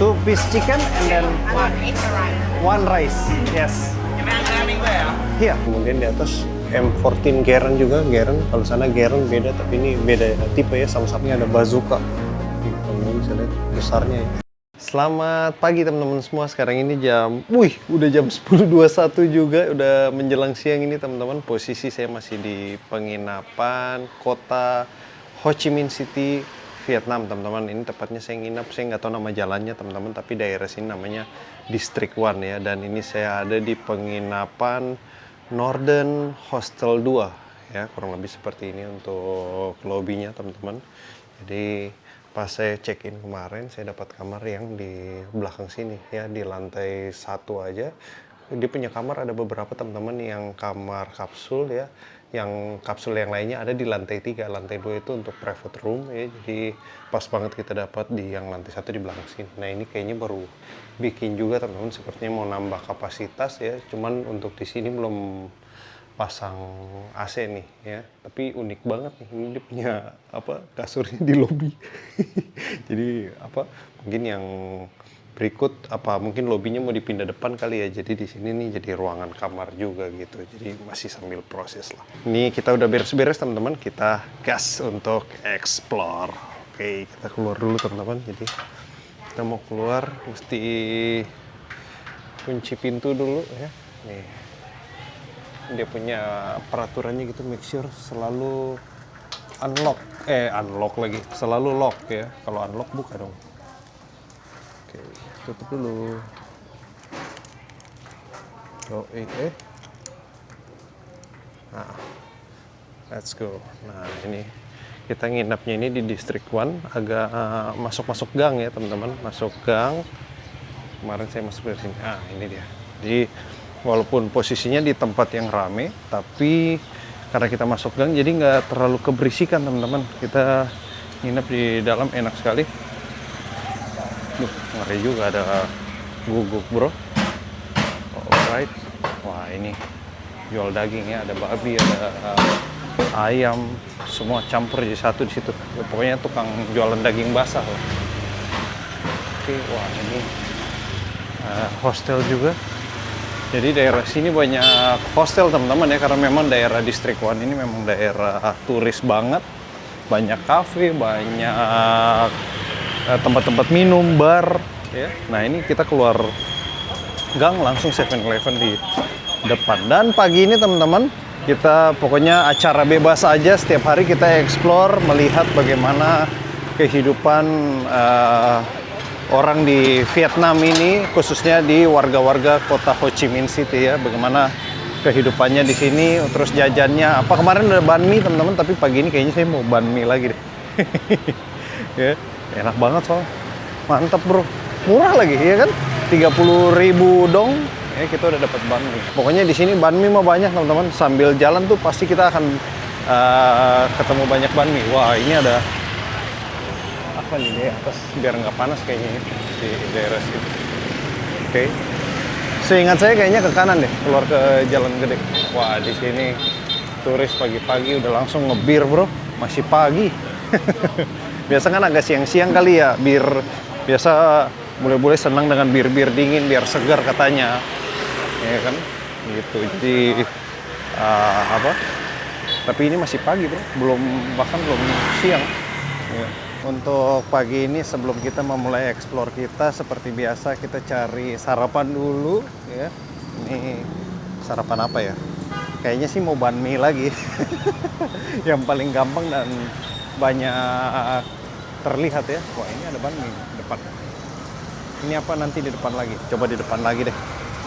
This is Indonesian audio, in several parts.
2-piece chicken and then one rice. Yes. Iya. Kemudian di atas M14 Garand juga, Garand. Kalau sana Garand beda, tapi ini beda tipe ya. Sama-sama ada bazooka. Teman-teman bisa lihat besarnya ya. Selamat pagi teman-teman semua. Sekarang ini udah jam 10.21 juga, udah menjelang siang ini teman-teman. Posisi saya masih di penginapan kota Ho Chi Minh City, Vietnam teman-teman. Ini tepatnya saya nginap, saya nggak tahu nama jalannya teman-teman, tapi daerah sini namanya District 1 ya. Dan ini saya ada di penginapan Northern Hostel 2 ya, kurang lebih seperti ini untuk lobbynya teman-teman. Jadi pas saya check-in kemarin, saya dapat kamar yang di belakang sini ya, di lantai 1 aja. Dia punya kamar ada beberapa teman-teman yang kamar kapsul ya. Yang kapsul yang lainnya ada di lantai 3, lantai 2 itu untuk private room ya. Jadi pas banget kita dapat di yang lantai 1 di belakang sini. Nah ini kayaknya baru bikin juga teman-teman, sepertinya mau nambah kapasitas ya. Cuman untuk di sini belum pasang AC nih ya, tapi unik banget nih, ini dia punya kasurnya di lobi. Jadi mungkin yang berikut mungkin lobinya mau dipindah depan kali ya, jadi di sini nih jadi ruangan kamar juga gitu, jadi masih sambil proses lah. Ini kita udah beres-beres teman-teman, kita gas untuk explore. Oke, kita keluar dulu teman-teman. Jadi kita mau keluar mesti kunci pintu dulu ya. Nih dia punya peraturannya gitu, make sure selalu unlock lagi, selalu lock ya. Kalau unlock buka dong. Oke, tutup dulu. Nah, let's go. Nah ini kita nginapnya ini di District 1, agak masuk gang ya teman-teman, masuk gang. Kemarin saya masuk dari sini. Ini dia. Jadi walaupun posisinya di tempat yang rame, tapi karena kita masuk gang jadi nggak terlalu keberisikan teman-teman. Kita nginep di dalam enak sekali. Ngeri juga, ada guguk bro. Alright. Wah ini jual daging ya, ada babi, ada ayam, semua campur jadi satu di situ. Ya, pokoknya tukang jualan daging basah lah. Oke, wah ini hostel juga. Jadi daerah sini banyak hostel teman-teman ya, karena memang daerah District 1 ini memang daerah turis banget. Banyak kafe, banyak tempat-tempat minum, bar ya. Nah ini kita keluar gang langsung 7-Eleven di depan. Dan pagi ini teman-teman, kita pokoknya acara bebas aja, setiap hari kita explore, melihat bagaimana kehidupan orang di Vietnam ini, khususnya di warga-warga kota Ho Chi Minh City ya, bagaimana kehidupannya di sini, terus jajannya apa. Kemarin ada banh mi teman-teman, tapi pagi ini kayaknya saya mau banh mi lagi deh. Ya, enak banget soalnya, mantap bro, murah lagi ya kan, 30.000 dong. Ya kita udah dapat banh mi. Pokoknya di sini banh mi mah banyak teman-teman. Sambil jalan tuh pasti kita akan ketemu banyak banh mi. Wah ini ada apa nih di atas, biar nggak panas kayaknya di daerah situ. Oke. Seingat saya kayaknya ke kanan deh, keluar ke jalan gede. Wah di sini turis pagi-pagi udah langsung ngebir bro, masih pagi. Biasa kan agak siang-siang kali ya, biasa boleh-boleh senang dengan bir-bir dingin biar segar katanya, ya kan? Gitu. Jadi tapi ini masih pagi bro, bahkan belum siang. Ya. Untuk pagi ini sebelum kita memulai explore kita, seperti biasa kita cari sarapan dulu ya. Ini sarapan apa ya? Kayaknya sih mau banh mi lagi. Yang paling gampang dan banyak terlihat ya. Wah ini ada banh mi depan. Ini apa nanti di depan lagi? Coba di depan lagi deh.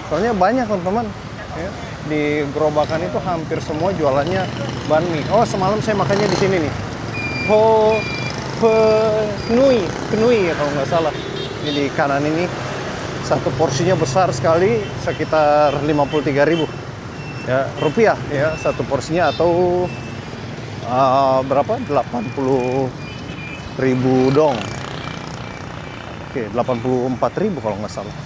Soalnya banyak teman-teman ya. Di gerobakan itu hampir semua jualannya banh mi. Oh semalam saya makannya di sini nih. Penui ya kalau nggak salah. Ini di kanan ini satu porsinya besar sekali, sekitar 53.000 ya rupiah ya satu porsinya, atau berapa, 80.000 dong. Oke, 84.000 kalau nggak salah.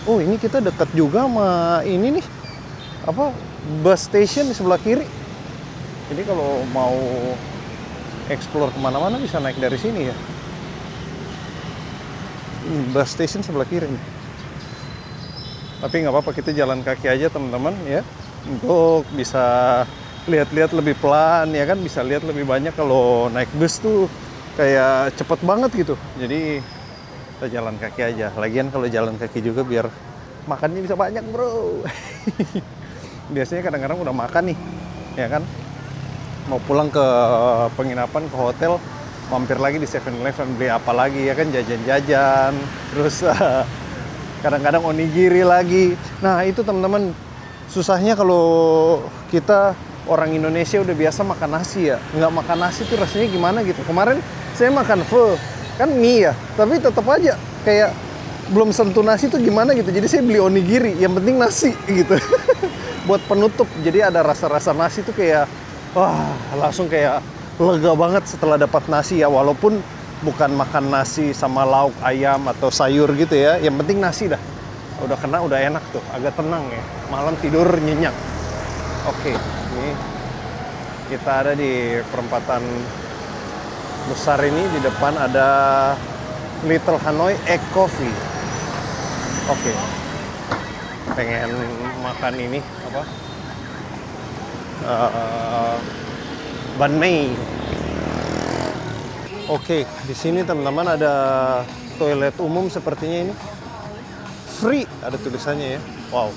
Oh ini kita dekat juga sama ini nih, bus station di sebelah kiri. Jadi kalau mau explore kemana-mana bisa naik dari sini ya. bus station sebelah kiri nih. Tapi nggak apa-apa, kita jalan kaki aja teman-teman ya, untuk bisa lihat-lihat lebih pelan ya kan, bisa lihat lebih banyak. Kalau naik bus tuh kayak cepet banget gitu, jadi kita jalan kaki aja. Lagian kalau jalan kaki juga biar makannya bisa banyak bro. Biasanya kadang-kadang udah makan nih ya kan, mau pulang ke penginapan, ke hotel, mampir lagi di 7-Eleven beli apa lagi ya kan, jajan-jajan, terus kadang-kadang onigiri lagi. Nah itu teman-teman, susahnya kalau kita orang Indonesia udah biasa makan nasi ya, nggak makan nasi tuh rasanya gimana gitu. Kemarin saya makan pho, kan mie ya, tapi tetap aja kayak belum sentuh nasi tuh gimana gitu. Jadi saya beli onigiri, yang penting nasi gitu. Buat penutup, jadi ada rasa-rasa nasi tuh kayak, wah langsung kayak lega banget setelah dapat nasi ya. Walaupun bukan makan nasi sama lauk ayam atau sayur gitu ya, yang penting nasi dah. Udah kena, udah enak tuh, agak tenang ya. Malam tidur nyenyak. Oke, ini kita ada di perempatan besar ini. Di depan ada Little Hanoi Egg Coffee. Oke, pengen makan ini apa? Banh mi. Oke, di sini teman-teman ada toilet umum sepertinya ini. Free, ada tulisannya ya. Wow,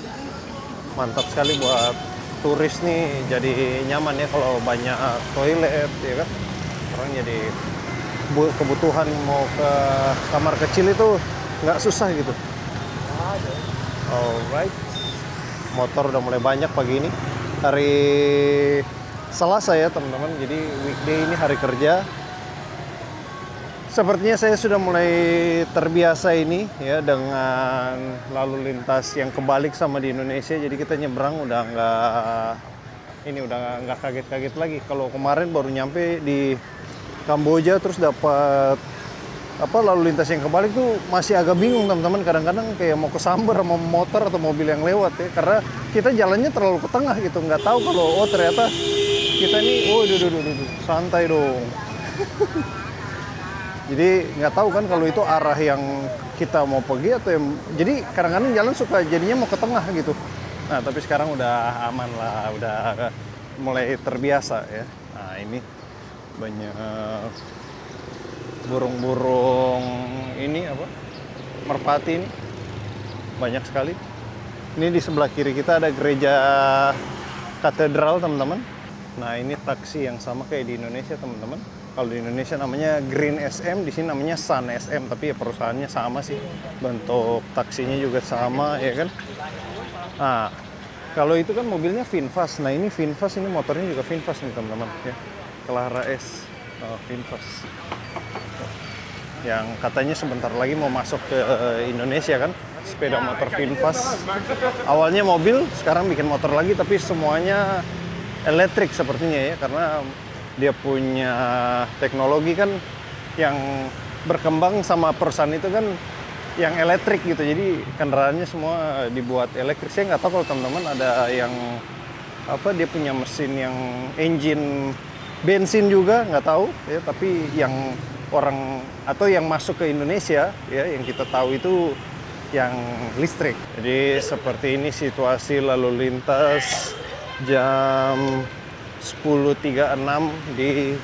mantap sekali buat turis nih. Jadi nyaman ya kalau banyak toilet ya kan. Orang jadi kebutuhan mau ke kamar kecil itu nggak susah gitu. Alright, motor udah mulai banyak pagi ini. Hari Selasa ya teman-teman, jadi weekday ini hari kerja. Sepertinya saya sudah mulai terbiasa ini ya dengan lalu lintas yang kebalik sama di Indonesia. Jadi kita nyebrang udah nggak kaget-kaget lagi. Kalau kemarin baru nyampe di Kamboja terus dapat lalu lintas yang kebalik tuh masih agak bingung teman-teman. Kadang-kadang kayak mau kesambar sama motor atau mobil yang lewat ya, karena kita jalannya terlalu ke tengah gitu. Nggak tahu kalau ternyata kita ini santai dong. Jadi nggak tahu kan kalau itu arah yang kita mau pergi atau yang, jadi kadang-kadang jalan suka jadinya mau ke tengah gitu. Nah tapi sekarang udah aman lah, udah mulai terbiasa ya. Nah ini banyak burung-burung ini apa, merpati ini banyak sekali. Ini di sebelah kiri kita ada gereja katedral teman-teman. Nah ini taksi yang sama kayak di Indonesia teman-teman. Kalau di Indonesia namanya Green SM, di sini namanya Sun SM, tapi ya perusahaannya sama sih, bentuk taksinya juga sama ya kan. Nah kalau itu kan mobilnya VinFast. Nah ini VinFast, ini motornya juga VinFast nih teman-teman ya, Clara S VinFast yang katanya sebentar lagi mau masuk ke Indonesia kan, sepeda motor VinFast. Awalnya mobil, sekarang bikin motor lagi, tapi semuanya elektrik sepertinya ya, karena dia punya teknologi kan yang berkembang sama perusahaan itu kan yang elektrik gitu. Jadi kendaraannya semua dibuat elektrik. Saya nggak tahu kalau teman-teman ada yang apa, dia punya mesin yang engine bensin juga, nggak tahu ya. Tapi yang orang atau yang masuk ke Indonesia ya, yang kita tahu itu yang listrik. Jadi seperti ini situasi lalu lintas jam 10.36 di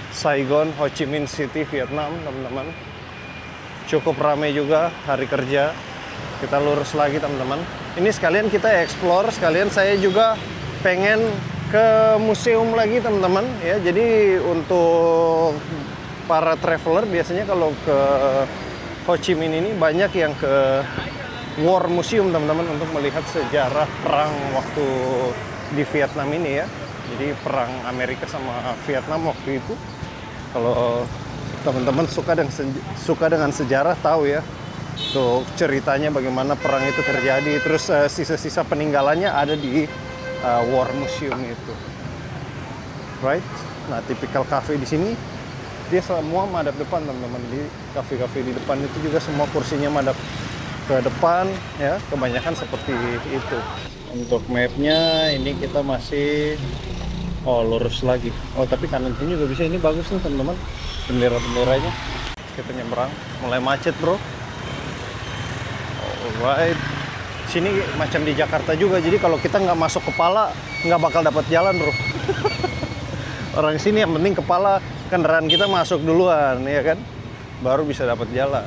Saigon, Ho Chi Minh City, Vietnam, teman-teman. Cukup ramai juga hari kerja. Kita lurus lagi, teman-teman. Ini sekalian kita explore, sekalian saya juga pengen ke museum lagi, teman-teman. Ya, jadi untuk para traveler biasanya kalau ke Ho Chi Minh ini banyak yang ke War Museum, teman-teman, untuk melihat sejarah perang waktu di Vietnam ini ya. Jadi perang Amerika sama Vietnam waktu itu. Kalau teman-teman suka dengan sejarah, tahu ya tuh ceritanya bagaimana perang itu terjadi. Terus sisa-sisa peninggalannya ada di War Museum itu. Right? Nah, tipikal cafe di sini dia semua madep depan, teman-teman. Di kafe-kafe di depan itu juga semua kursinya madep ke depan ya, kebanyakan seperti itu. Untuk mapnya ini kita masih lurus lagi. Tapi kanan sini juga bisa. Ini bagus nih teman-teman, bendera-benderanya. Kita nyebrang, mulai macet bro. Alright. Sini macam di Jakarta juga, jadi kalau kita nggak masuk kepala, nggak bakal dapat jalan, bro. Orang sini yang penting kepala kendaraan kita masuk duluan, ya kan? Baru bisa dapat jalan.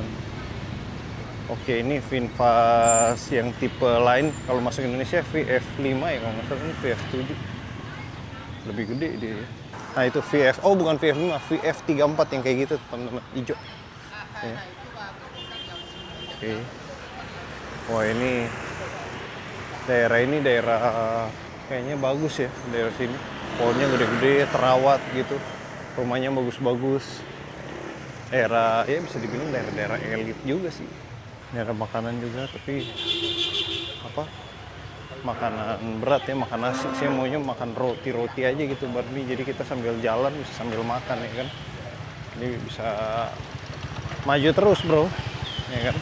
Oke, ini VinFast yang tipe lain. Kalau masuk Indonesia VF5 ya, kalau nggak salah ini VF7. Lebih gede dia. Nah itu VF, oh bukan VF5, VF34 yang kayak gitu, teman-teman, hijau. Ya. Oke. Wah ini daerah kayaknya bagus ya, daerah sini. Pohonnya gede-gede, terawat gitu. Rumahnya bagus-bagus. Daerah, ya bisa dibilang daerah-daerah elit juga sih. Daerah makanan juga, tapi apa? Makanan berat ya, makan nasi. Saya maunya makan roti-roti aja gitu, Barni. Jadi kita sambil jalan bisa sambil makan ya kan. Jadi bisa maju terus, bro. Ya kan?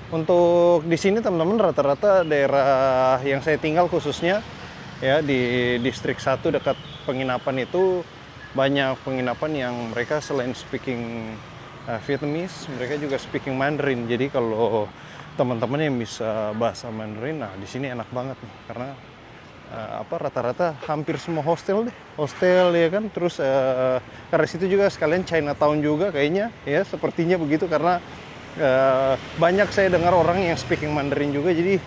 Untuk di sini teman-teman rata-rata daerah yang saya tinggal khususnya ya di distrik 1 dekat penginapan itu banyak penginapan yang mereka selain speaking Vietnamese, mereka juga speaking Mandarin. Jadi kalau teman-teman yang bisa bahasa Mandarin, nah di sini enak banget nih karena rata-rata hampir semua hostel ya kan. Terus karena situ juga sekalian Chinatown juga kayaknya ya, sepertinya begitu karena banyak saya dengar orang yang speaking Mandarin juga, jadi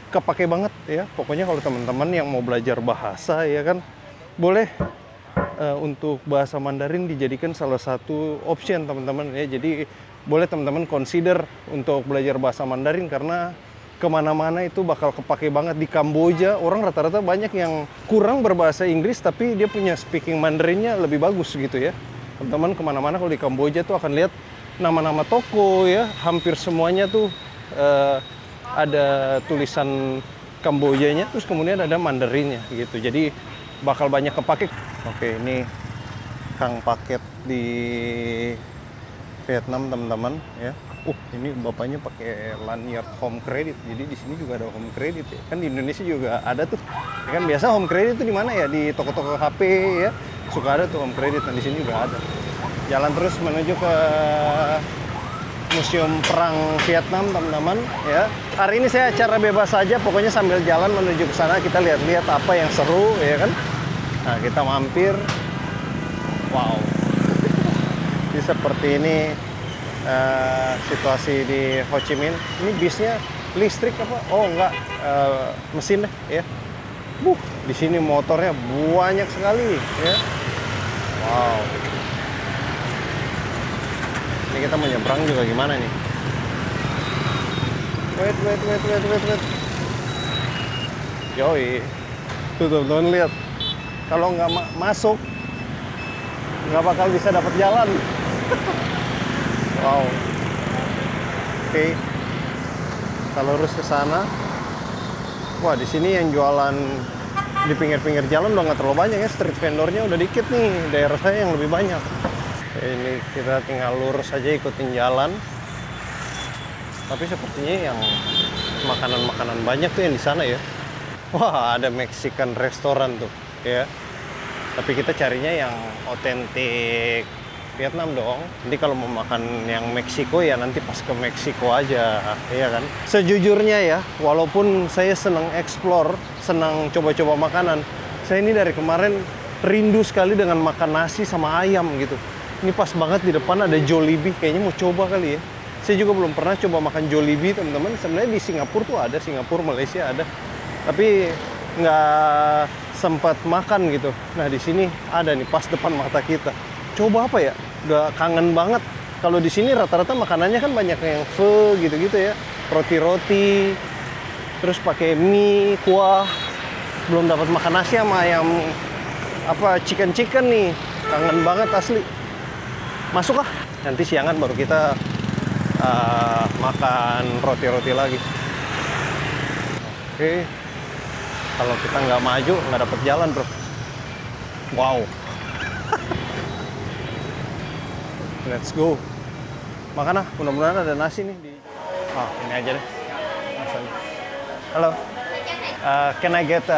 kepake banget ya. Pokoknya kalau teman-teman yang mau belajar bahasa ya kan, boleh untuk bahasa Mandarin dijadikan salah satu option teman-teman ya. Jadi boleh teman-teman consider untuk belajar bahasa Mandarin karena kemana-mana itu bakal kepake banget. Di Kamboja orang rata-rata banyak yang kurang berbahasa Inggris tapi dia punya speaking Mandarinnya lebih bagus gitu ya. Teman-teman kemana-mana kalau di Kamboja tuh akan lihat nama-nama toko ya, hampir semuanya tuh ada tulisan Kambojanya, terus kemudian ada Mandarinnya gitu. Jadi bakal banyak kepake. Oke, ini Kang Paket di Vietnam teman-teman ya. Ini bapaknya pakai lanyard home credit. Jadi di sini juga ada home credit ya. Kan di Indonesia juga ada tuh. Ya kan biasa home credit itu di mana ya? Di toko-toko HP ya. Suka ada tuh home credit, dan di sini juga ada. Jalan terus menuju ke Museum Perang Vietnam teman-teman ya. Hari ini saya acara bebas saja, pokoknya sambil jalan menuju ke sana kita lihat-lihat apa yang seru ya kan. Nah kita mampir, wow. Jadi seperti ini situasi di Ho Chi Minh. Ini bisnya listrik apa? Oh enggak, mesin deh ya. Di sini motornya banyak sekali ya. Wow. Ini kita mau nyebrang juga gimana nih? Wait. Yoi. Tuh teman-teman lihat. Kalau nggak masuk, nggak bakal bisa dapat jalan. Wow. Oke. Kita lurus ke sana. Wah, di sini yang jualan di pinggir-pinggir jalan udah nggak terlalu banyak ya. Street vendornya udah dikit nih. Daerah saya yang lebih banyak. Ini kita tinggal lurus aja ikutin jalan. Tapi sepertinya yang makanan-makanan banyak tuh yang di sana ya. Wah, ada Mexican restoran tuh ya. Tapi kita carinya yang otentik Vietnam dong. Jadi kalau mau makan yang Meksiko ya nanti pas ke Meksiko aja, ya kan? Sejujurnya ya, walaupun saya senang explore, senang coba-coba makanan, saya ini dari kemarin rindu sekali dengan makan nasi sama ayam gitu. Ini pas banget di depan ada Jollibee, kayaknya mau coba kali ya. Saya juga belum pernah coba makan Jollibee, teman-teman. Sebenarnya di Singapura tuh ada, Singapura, Malaysia ada. Tapi nggak sempat makan gitu. Nah, di sini ada nih pas depan mata kita. Coba apa ya? Udah kangen banget. Kalau di sini rata-rata makanannya kan banyak yang pho gitu-gitu ya. Roti-roti, terus pakai mie, kuah. Belum dapat makan nasi sama ayam chicken nih. Kangen banget asli. Masuk lah, nanti siangan baru kita makan roti-roti lagi. Oke, kalau kita nggak maju nggak dapet jalan bro. Wow. Let's go. Makan ah, mudah-mudahan ada nasi nih di. Ini aja deh. Halo. Can I get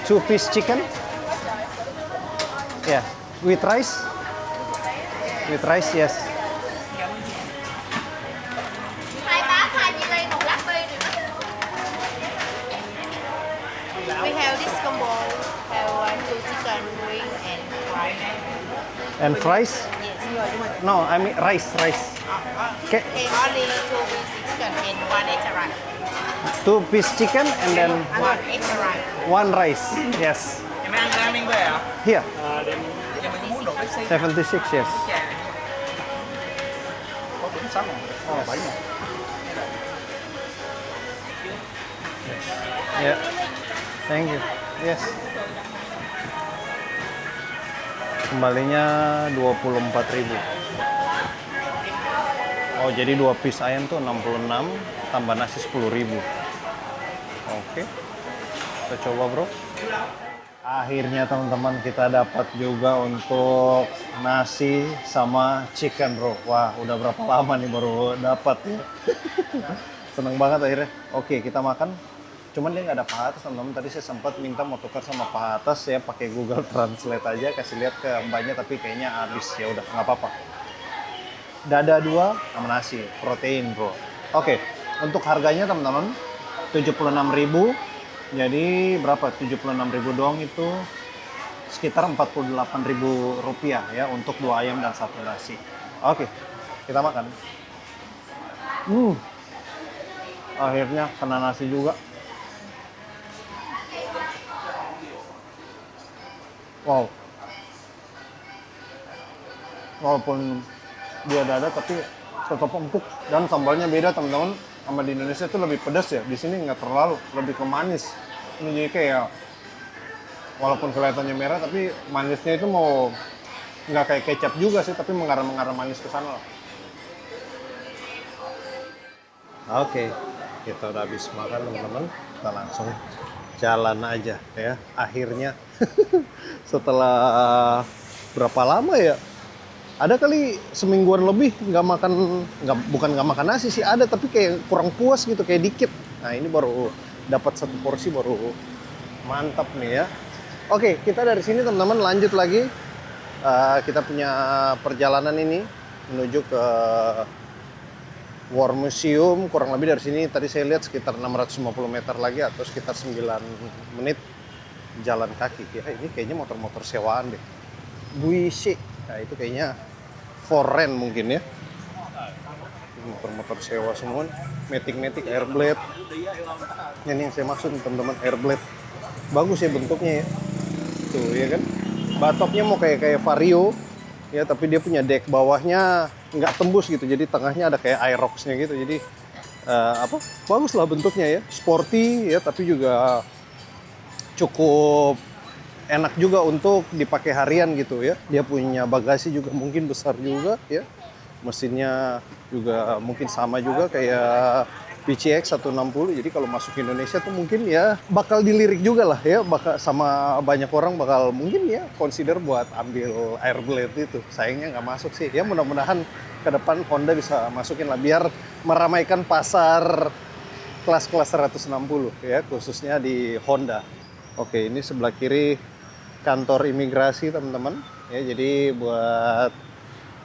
2-piece chicken? Yeah, with rice. With rice, yes. 2 bát 2 chili 1 lát And fries? Yes. No, I mean rice. Okay. Okay, only 2 pieces chicken and 1 extra rice. 2-piece chicken and then 1 extra rice. 1 rice. Yes. Em ăn ramen về hả? Here. Giờ mình muốn đồ Pepsi. 76, yes. Có 46 không? Có 7 không? Yeah. Thank you. Yes. Kembalinya 24.000. Oh, jadi 2 piece ayam tuh 66 tambah nasi 10.000. Oke. Kita coba, Bro. Akhirnya teman-teman kita dapat juga untuk nasi sama chicken, Bro. Wah, udah berapa lama nih baru dapat ya. Seneng banget akhirnya. Oke, kita makan. Cuman dia nggak ada paha atas, teman-teman. Tadi saya sempat minta mau tukar sama paha atas ya, pakai Google Translate aja, kasih lihat ke mbaknya, tapi kayaknya habis. Ya udah, nggak apa-apa. Dada 2 sama nasi, protein, Bro. Oke, untuk harganya teman-teman 76.000. Jadi berapa? 76.000 doang itu sekitar 48.000 rupiah ya untuk 2 ayam dan 1 nasi. Oke, kita makan. Akhirnya kena nasi juga. Wow. Walaupun dia dada tapi tetap empuk dan sambalnya beda teman-teman. Sama di Indonesia itu lebih pedas ya. Di sini nggak terlalu, lebih ke manis. Ini jadi kayak walaupun kelihatannya merah tapi manisnya itu mau nggak kayak kecap juga sih, tapi mengarah-mengarah manis ke sana lah. Oke, kita udah habis makan teman-teman. Kita langsung jalan aja ya. Akhirnya setelah berapa lama ya? Ada kali semingguan lebih nggak makan, bukan nggak makan nasi sih, ada tapi kayak kurang puas gitu, kayak dikit. Nah ini baru dapat 1 porsi baru mantap nih ya. Oke, kita dari sini teman-teman lanjut lagi. Kita punya perjalanan ini menuju ke War Museum. Kurang lebih dari sini tadi saya lihat sekitar 650 meter lagi atau sekitar 9 menit jalan kaki. Ya ini kayaknya motor-motor sewaan deh. Buishi. Nah itu kayaknya foreign mungkin ya. Motor-motor sewa semua. Matic Airblade. Ini yang saya maksud teman-teman, Airblade. Bagus ya bentuknya ya. Tuh ya kan. Batoknya mau kayak Vario ya, tapi dia punya deck bawahnya nggak tembus gitu. Jadi tengahnya ada kayak Aerox-nya gitu. Jadi bagus lah bentuknya ya. Sporty ya, tapi juga cukup enak juga untuk dipakai harian gitu ya. Dia punya bagasi juga mungkin besar juga ya. Mesinnya juga mungkin sama juga kayak PCX 160. Jadi kalau masuk ke Indonesia tuh mungkin ya bakal dilirik juga lah ya. Bakal sama banyak orang bakal mungkin ya consider buat ambil Airblade itu. Sayangnya nggak masuk sih. Ya mudah-mudahan ke depan Honda bisa masukin lah biar meramaikan pasar kelas-kelas 160 ya, khususnya di Honda. Oke, ini sebelah kiri kantor imigrasi teman-teman ya, jadi buat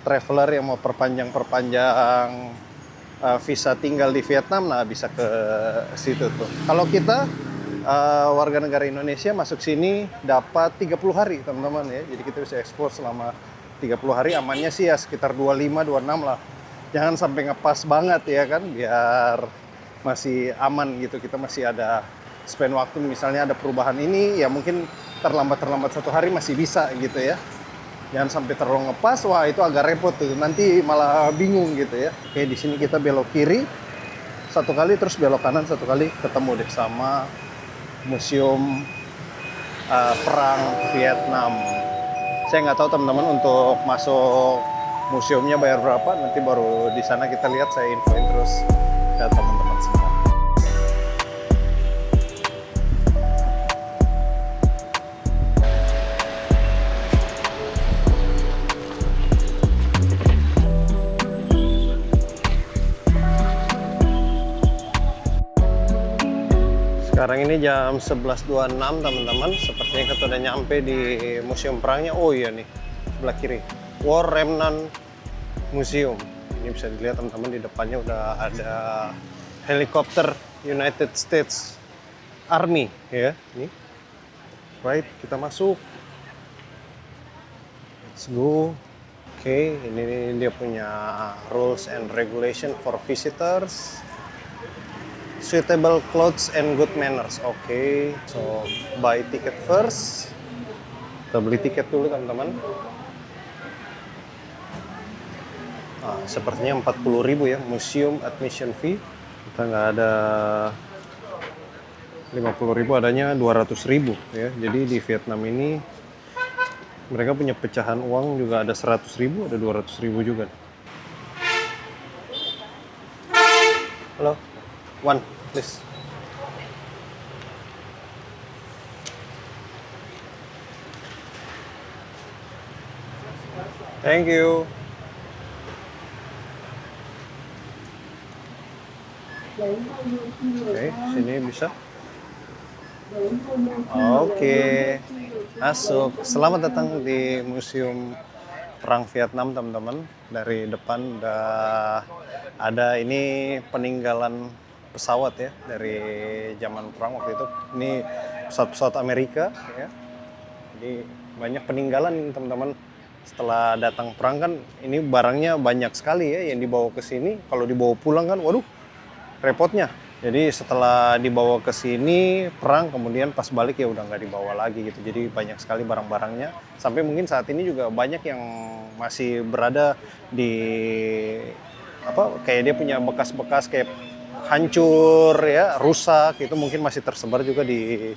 traveler yang mau perpanjang visa tinggal di Vietnam, nah bisa ke situ tuh. Kalau kita warga negara Indonesia masuk sini dapat 30 hari teman-teman ya, jadi kita bisa ekspor selama 30 hari. Amannya sih ya sekitar 25-26 lah, jangan sampai ngepas banget ya kan, biar masih aman gitu. Kita masih ada spend waktu, misalnya ada perubahan ini ya mungkin terlambat 1 hari masih bisa gitu ya. Jangan sampai terlalu ngepas, wah itu agak repot tuh, nanti malah bingung gitu ya. Oke, di sini kita belok kiri 1 kali, terus belok kanan 1 kali, ketemu deh sama Museum Perang Vietnam. Saya nggak tahu teman-teman untuk masuk museumnya bayar berapa, nanti baru di sana kita lihat, saya infoin terus ke teman-teman semua. Sekarang ini jam 11.26 teman-teman. Sepertinya kita udah nyampe di museum perangnya. Oh iya nih, sebelah kiri War Remnant Museum. Ini bisa dilihat teman-teman, di depannya udah ada helikopter United States Army ya. Ini right, kita masuk. Let's go. Oke, ini dia punya rules and regulation for visitors. Suitable clothes and good manners. Oke, so buy ticket first. Kita beli tiket dulu teman-teman. Sepertinya 40.000 ya, museum admission fee. Kita nggak ada 50.000, adanya 200.000 ya. Jadi di Vietnam ini mereka punya pecahan uang juga ada 100.000, ada 200.000 juga. Halo, one please. Thank you. Oke, sini bisa. Oke, masuk. Selamat datang di Museum Perang Vietnam, teman-teman. Dari depan udah ada ini peninggalan pesawat ya dari zaman perang waktu itu. Ini pesawat-pesawat Amerika ya. Jadi banyak peninggalan ini, teman-teman. Setelah datang perang kan ini barangnya banyak sekali ya yang dibawa ke sini. Kalau dibawa pulang kan, waduh, repotnya. Jadi setelah dibawa ke sini perang, kemudian pas balik ya udah nggak dibawa lagi gitu. Jadi banyak sekali barang-barangnya. Sampai mungkin saat ini juga banyak yang masih berada di kayak dia punya bekas-bekas kayak hancur ya, rusak, itu mungkin masih tersebar juga di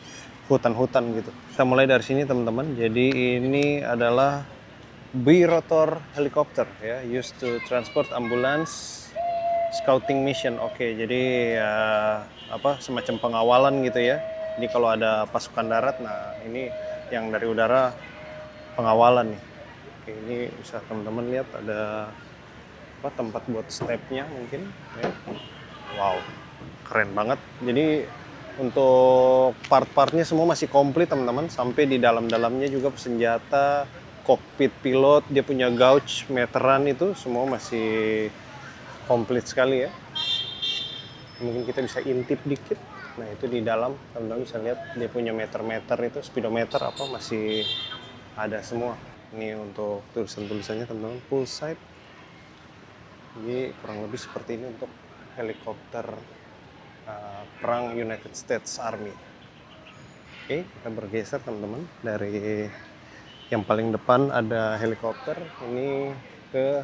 hutan-hutan gitu. Kita mulai dari sini teman-teman. Jadi ini adalah birotor helikopter ya, used to transport ambulance scouting mission. Oke, jadi semacam pengawalan gitu ya. Jadi kalau ada pasukan darat, nah ini yang dari udara pengawalan nih. Oke, ini bisa teman-teman lihat ada tempat buat stepnya mungkin ya. Wow, keren banget. Jadi untuk part-partnya semua masih komplit teman-teman, sampai di dalam-dalamnya juga senjata, kokpit pilot, dia punya gauge meteran, itu semua masih komplit sekali ya. Mungkin kita bisa intip dikit. Nah itu di dalam teman-teman bisa lihat dia punya meter-meter itu, speedometer masih ada semua. Ini untuk tulisan-tulisannya teman-teman, full sight. Jadi kurang lebih seperti ini untuk helikopter perang United States Army. Oke, kita bergeser teman-teman dari yang paling depan ada helikopter, ini ke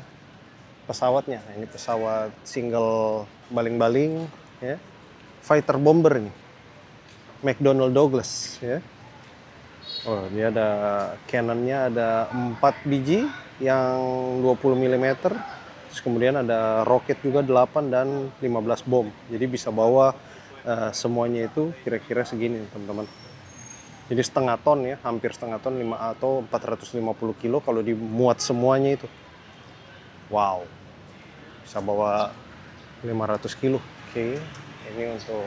pesawatnya. Nah, ini pesawat single baling-baling ya, fighter bomber ini, McDonnell Douglas ya. Oh, dia ada cannonnya ada 4 biji yang 20 mm. Terus kemudian ada roket juga 8 dan 15 bom. Jadi bisa bawa semuanya itu kira-kira segini teman-teman. Jadi setengah ton ya, hampir setengah ton, 5 atau 450 kilo kalau dimuat semuanya itu. Wow, bisa bawa 500 kilo. Oke, ini untuk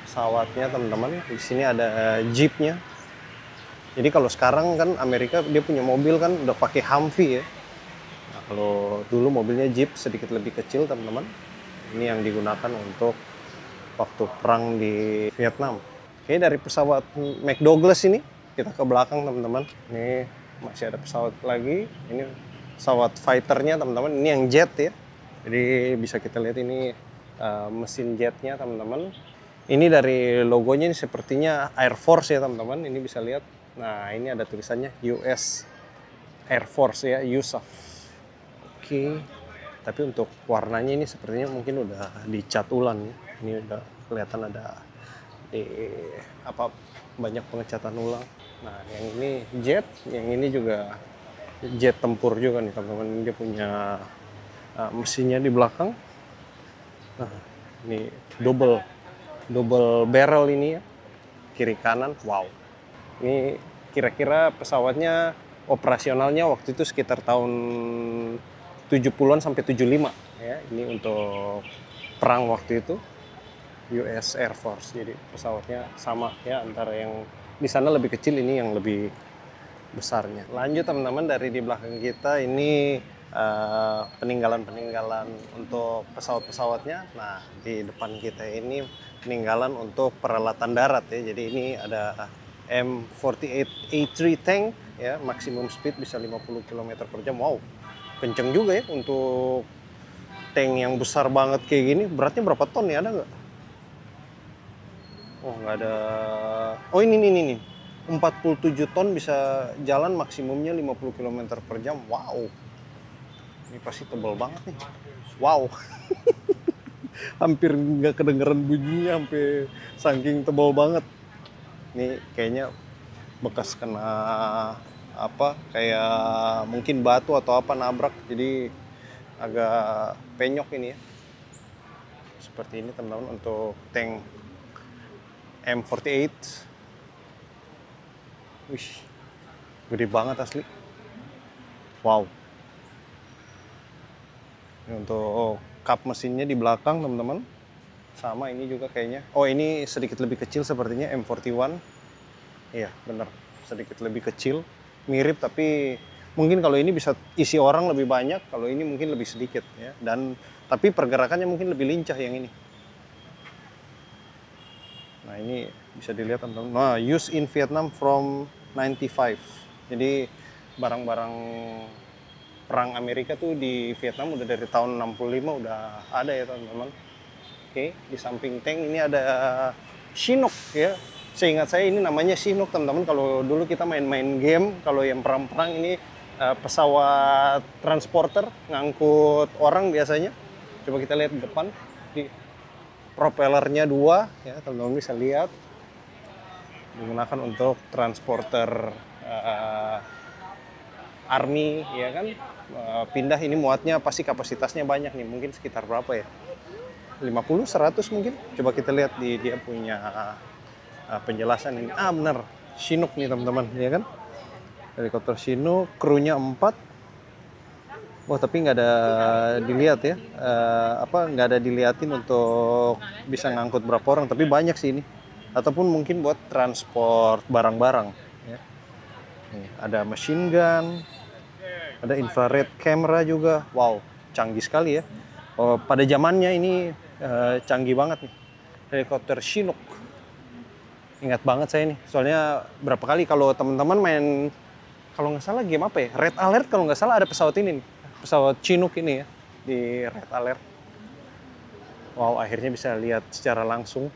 pesawatnya teman-teman. Di sini ada jeepnya. Jadi kalau sekarang kan Amerika dia punya mobil kan udah pakai Humvee ya. Nah, kalau dulu mobilnya jeep sedikit lebih kecil teman-teman. Ini yang digunakan untuk waktu perang di Vietnam. Oke, dari pesawat McDouglas ini kita ke belakang teman-teman. Ini masih ada pesawat lagi. Ini pesawat fighternya teman-teman. Ini yang jet ya. Jadi bisa kita lihat ini mesin jetnya teman-teman. Ini dari logonya ini sepertinya Air Force ya teman-teman. Ini bisa lihat. Nah ini ada tulisannya US Air Force ya, USAF. Oke. Tapi untuk warnanya ini sepertinya mungkin udah dicat ulang ya. Ini udah kelihatan ada banyak pengecatan ulang. Nah yang ini jet, yang ini juga jet tempur juga nih teman-teman. Dia punya mesinnya di belakang. Nah ini double barrel ini ya, kiri kanan. Wow, ini kira-kira pesawatnya operasionalnya waktu itu sekitar tahun 70-an sampai 75 ya. Ini untuk perang waktu itu US Air Force. Jadi pesawatnya sama ya, antara yang di sana lebih kecil, ini yang lebih besarnya. Lanjut teman-teman, dari di belakang kita ini peninggalan-peninggalan untuk pesawat-pesawatnya. Nah di depan kita ini peninggalan untuk peralatan darat ya. Jadi ini ada M48A3 tank ya, maksimum speed bisa 50 km per jam. Wow, kenceng juga ya untuk tank yang besar banget kayak gini. Beratnya berapa ton nih, ada nggak? Oh, nggak ada. Oh, ini. 47 ton bisa jalan maksimumnya 50 km per jam. Wow. Ini pasti tebal banget nih. Wow. Hampir nggak kedengeran bunyinya, sampai saking tebal banget. Ini kayaknya bekas kena apa, kayak mungkin batu atau apa nabrak, jadi agak penyok ini ya. Seperti ini teman-teman untuk tank M48. Wih, gede banget asli. Wow. Ini untuk kap mesinnya di belakang teman-teman. Sama ini juga kayaknya. Oh, ini sedikit lebih kecil sepertinya M41. Iya bener, sedikit lebih kecil. Mirip, tapi mungkin kalau ini bisa isi orang lebih banyak, kalau ini mungkin lebih sedikit ya. Dan tapi pergerakannya mungkin lebih lincah yang ini. Nah, ini bisa dilihat teman-teman. Nah, used in Vietnam from 95. Jadi barang-barang perang Amerika tuh di Vietnam udah dari tahun 65 udah ada ya teman-teman. Oke, di samping tank ini ada Chinook ya. Seingat saya ini namanya Chinook teman-teman. Kalau dulu kita main-main game, kalau yang perang-perang ini pesawat transporter ngangkut orang biasanya. Coba kita lihat di depan, di propellernya 2 ya, teman-teman bisa lihat. Digunakan untuk transporter army ya kan. Pindah ini muatnya pasti kapasitasnya banyak nih, mungkin sekitar berapa ya? 50, 100 mungkin. Coba kita lihat di dia punya penjelasan ini. Bener, Chinook nih teman-teman, ya kan? Helikopter Chinook, krunya 4. Wah, tapi nggak ada dilihat ya, nggak ada diliatin untuk bisa ngangkut berapa orang, tapi banyak sih ini. Ataupun mungkin buat transport barang-barang. Ya. Nih, ada machine gun, ada infrared camera juga. Wow, canggih sekali ya. Oh, pada zamannya ini canggih banget nih, helikopter Chinook. Ingat banget saya nih, soalnya berapa kali kalau teman-teman main, kalau nggak salah game apa ya, Red Alert kalau nggak salah ada pesawat ini nih, pesawat Chinook ini ya di Red Alert. Wow, akhirnya bisa lihat secara langsung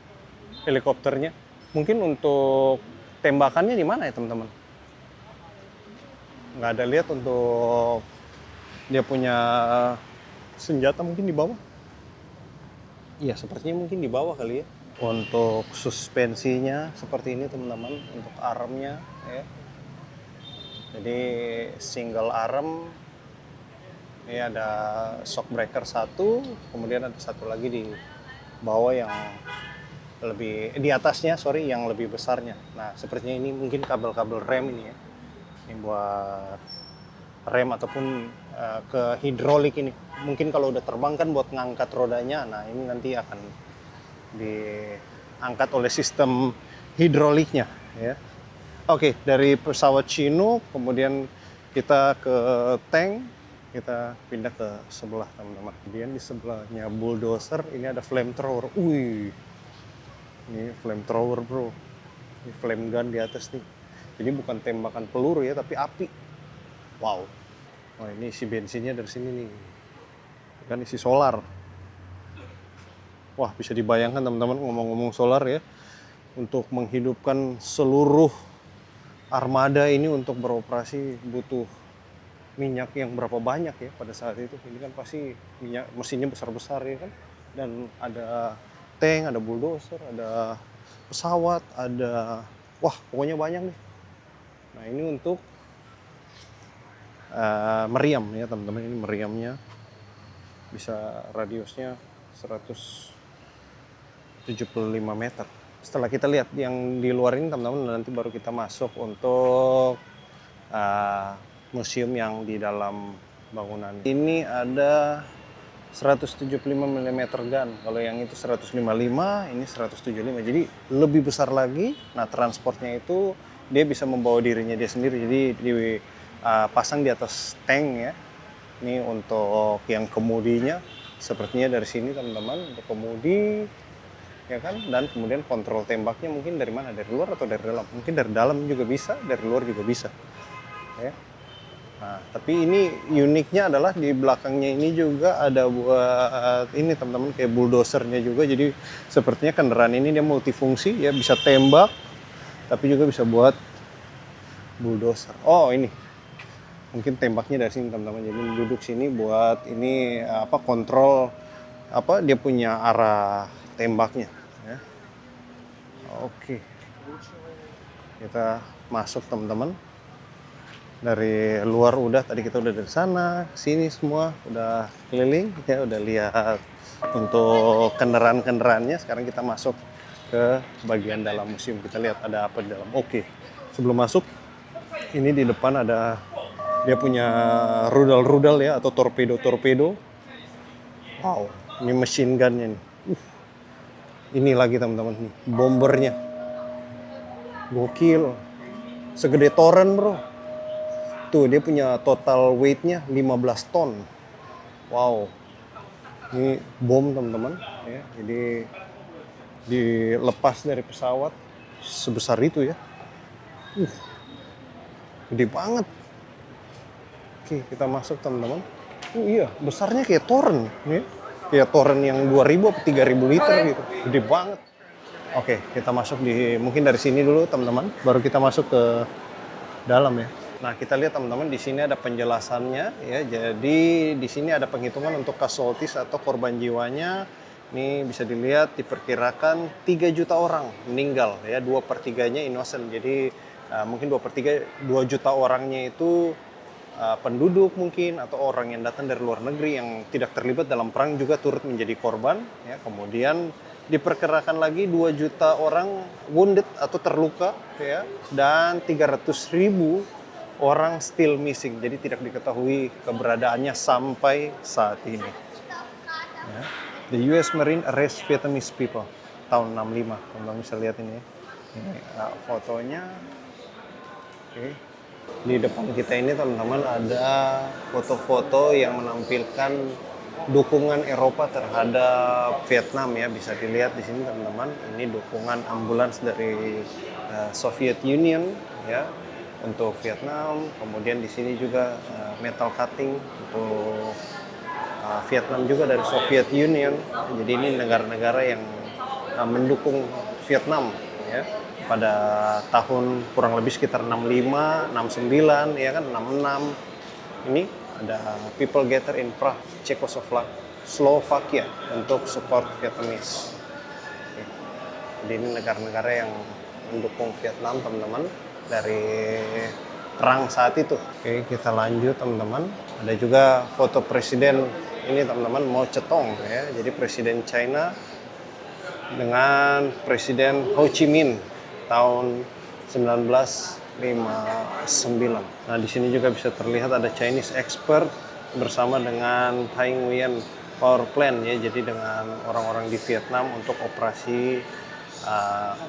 helikopternya. Mungkin untuk tembakannya di mana ya teman-teman? Nggak ada lihat untuk dia punya senjata, mungkin di bawah. Iya, sepertinya mungkin di bawah kali ya. Untuk suspensinya seperti ini teman-teman, untuk armnya ya. Jadi single arm. Ini ada shock breaker 1, kemudian ada satu lagi di bawah yang lebih di atasnya, yang lebih besarnya. Nah, sepertinya ini mungkin kabel-kabel rem ini ya. Ini buat rem ataupun ke hidrolik ini. Mungkin kalau udah terbang kan buat ngangkat rodanya. Nah, ini nanti akan diangkat oleh sistem hidroliknya ya. Oke, dari pesawat Chinook kemudian kita ke tank, kita pindah ke sebelah teman-teman. Kemudian di sebelahnya bulldozer ini ada flamethrower. Wih, ini flamethrower bro, ini flame gun di atas nih. Jadi bukan tembakan peluru ya, tapi api. Wow. Wah, ini isi bensinnya dari sini nih. Kan isi solar. Wah, bisa dibayangkan teman-teman, ngomong-ngomong solar ya, untuk menghidupkan seluruh armada ini untuk beroperasi butuh minyak yang berapa banyak ya pada saat itu. Ini kan pasti minyak, mesinnya besar-besar ya kan. Dan ada tank, ada bulldozer, ada pesawat, ada, wah pokoknya banyak nih. Nah, ini untuk meriam ya teman-teman. Ini meriamnya bisa radiusnya 175 meter. Setelah kita lihat yang di luar ini teman-teman, nanti baru kita masuk untuk museum yang di dalam bangunan. Ini ada 175 mm gun. Kalau yang itu 155, ini 175. Jadi lebih besar lagi. Nah, transportnya itu dia bisa membawa dirinya dia sendiri. Jadi dipasang di atas tank ya. Ini untuk yang kemudinya. Sepertinya dari sini teman-teman, untuk kemudi ya kan, dan kemudian kontrol tembaknya mungkin dari mana, dari luar atau dari dalam. Mungkin dari dalam juga bisa, dari luar juga bisa. Ya. Nah, tapi ini uniknya adalah di belakangnya ini juga ada buat ini teman-teman kayak bulldosernya juga. Jadi sepertinya kendaraan ini dia multifungsi ya, bisa tembak tapi juga bisa buat bulldozer. Oh, ini. Mungkin tembaknya dari sini teman-teman. Jadi duduk sini buat ini kontrol dia punya arah tembaknya ya. Oke. Kita masuk teman-teman. Dari luar udah, tadi kita udah dari sana, sini semua udah keliling ya, udah lihat untuk kendaraan-kendaraannya. Sekarang kita masuk ke bagian dalam museum, kita lihat ada apa di dalam. Oke, sebelum masuk, ini di depan ada dia punya rudal-rudal ya, atau torpedo-torpedo. Wow, ini machine gun-nya nih. Ini lagi teman-teman nih, bombernya. Gokil, segede toren bro. Tuh dia punya total weight-nya 15 ton. Wow. Ini bom teman-teman ya. Jadi dilepas dari pesawat sebesar itu ya. Gede banget. Oke, kita masuk teman-teman. Iya, besarnya kayak toren ya. Kayak toren yang 2000 atau 3000 liter gitu. Gede banget. Oke, kita masuk mungkin dari sini dulu teman-teman, baru kita masuk ke dalam ya. Nah, kita lihat teman-teman di sini ada penjelasannya ya. Jadi di sini ada penghitungan untuk casualties atau korban jiwanya. Ini bisa dilihat diperkirakan 3 juta orang meninggal ya, 2/3-nya innocent. Jadi mungkin 2 juta orangnya itu penduduk mungkin atau orang yang datang dari luar negeri yang tidak terlibat dalam perang juga turut menjadi korban ya. Kemudian diperkirakan lagi 2 juta orang wounded atau terluka ya, dan 300.000 orang still missing, jadi tidak diketahui keberadaannya sampai saat ini. Ya. The US Marine arrest Vietnamese people tahun 65. Teman-teman bisa lihat ini. Ini fotonya. Oke. Di depan kita ini teman-teman ada foto-foto yang menampilkan dukungan Eropa terhadap Vietnam ya. Bisa dilihat di sini teman-teman. Ini dukungan ambulans dari Soviet Union ya, untuk Vietnam. Kemudian di sini juga metal cutting untuk Vietnam juga dari Soviet Union. Jadi ini negara-negara yang mendukung Vietnam ya pada tahun kurang lebih sekitar 65, 69 ya kan, 66. Ini ada people gather in Prague, Czechoslovakia untuk support Vietnamese. Oke. Jadi ini negara-negara yang mendukung Vietnam teman-teman dari perang saat itu. Oke, kita lanjut teman-teman. Ada juga foto presiden ini teman-teman, Mao Zedong ya. Jadi presiden China dengan presiden Ho Chi Minh tahun 1959. Nah, di sini juga bisa terlihat ada Chinese expert bersama dengan Tai Nguyen Power Plant ya. Jadi dengan orang-orang di Vietnam untuk operasi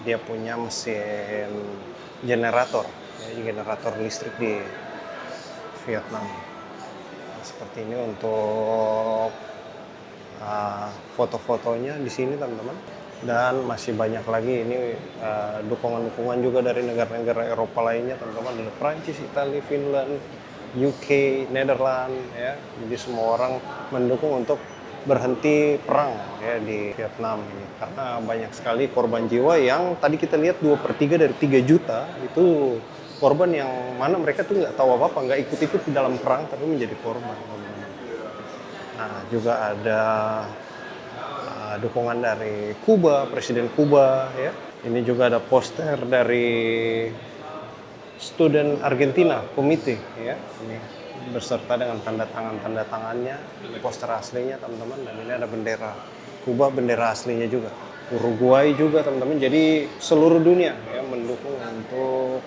dia punya mesin generator listrik di Vietnam. Nah, seperti ini untuk foto-fotonya di sini teman-teman. Dan masih banyak lagi ini dukungan-dukungan juga dari negara-negara Eropa lainnya teman-teman. Ada Prancis, Italia, Finland, UK, Netherlands ya. Jadi semua orang mendukung untuk berhenti perang ya di Vietnam ini, karena banyak sekali korban jiwa yang tadi kita lihat 2/3 dari 3 juta itu korban yang mana mereka tuh nggak tahu apa-apa, nggak ikut-ikut di dalam perang tapi menjadi korban. Nah, juga ada dukungan dari Kuba, Presiden Kuba ya. Ini juga ada poster dari student Argentina Komite ya. Ini beserta dengan tanda tangannya, poster aslinya teman-teman. Dan ini ada bendera Kuba, bendera aslinya juga. Uruguay juga teman-teman. Jadi seluruh dunia ya mendukung untuk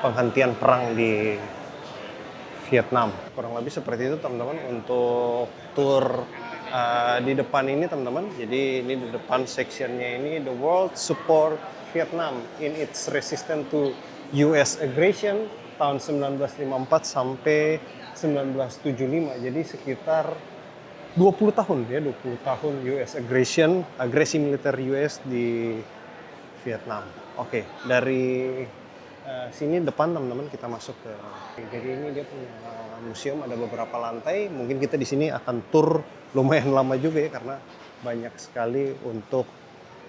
penghentian perang di Vietnam. Kurang lebih seperti itu teman-teman untuk tour di depan ini teman-teman. Jadi ini di depan sectionnya ini The World Support Vietnam in its resistance to US aggression tahun 1954 sampai 1975. Jadi sekitar 20 tahun ya, 20 tahun US aggression, agresi militer US di Vietnam. Oke, dari Sini depan teman-teman kita masuk ke. Jadi ini dia punya museum, ada beberapa lantai. Mungkin kita di sini akan tur lumayan lama juga ya karena banyak sekali untuk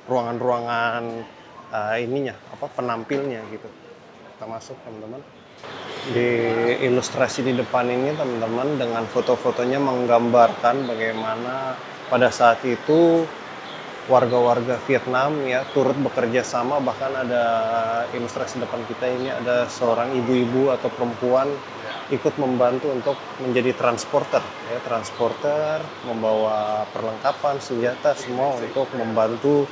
ruangan-ruangan ininya penampilnya gitu. Kita masuk teman-teman. Di ilustrasi di depan ini teman-teman dengan foto-fotonya menggambarkan bagaimana pada saat itu warga-warga Vietnam ya turut bekerja sama, bahkan ada ilustrasi depan kita ini ada seorang ibu-ibu atau perempuan ikut membantu untuk menjadi transporter ya, transporter membawa perlengkapan senjata semua untuk membantu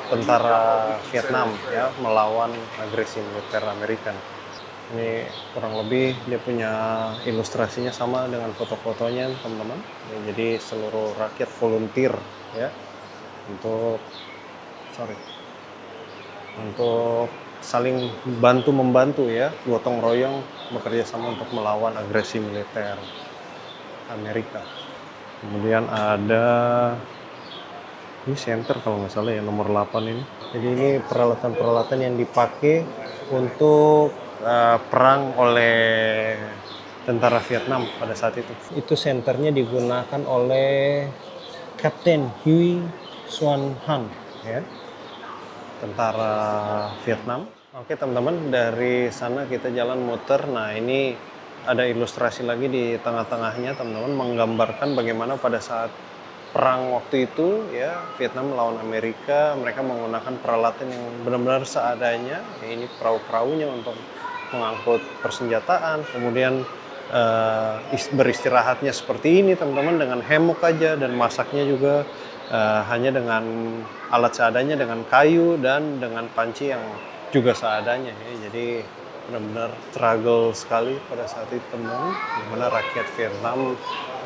tentara Vietnam ya melawan agresi militer Amerika. Ini kurang lebih dia punya ilustrasinya sama dengan foto-fotonya teman-teman ya, jadi seluruh rakyat volunteer ya untuk saling bantu-membantu ya, gotong royong bekerja sama untuk melawan agresi militer Amerika. Kemudian ada ini center kalau nggak salah ya, nomor 8 ini. Jadi ini peralatan-peralatan yang dipakai untuk perang oleh tentara Vietnam pada saat itu. Itu senternya digunakan oleh Kapten Huy Xuan Han ya, tentara Vietnam. Oke teman-teman, dari sana kita jalan muter. Nah ini ada ilustrasi lagi di tengah-tengahnya teman-teman, menggambarkan bagaimana pada saat perang waktu itu ya, Vietnam melawan Amerika, mereka menggunakan peralatan yang benar-benar seadanya ya, ini perahu-perahunya untuk mengangkut persenjataan, kemudian beristirahatnya seperti ini teman-teman dengan hammock aja, dan masaknya juga hanya dengan alat seadanya, dengan kayu dan dengan panci yang juga seadanya ya. Jadi benar-benar struggle sekali pada saat itu teman-teman, dimana rakyat Vietnam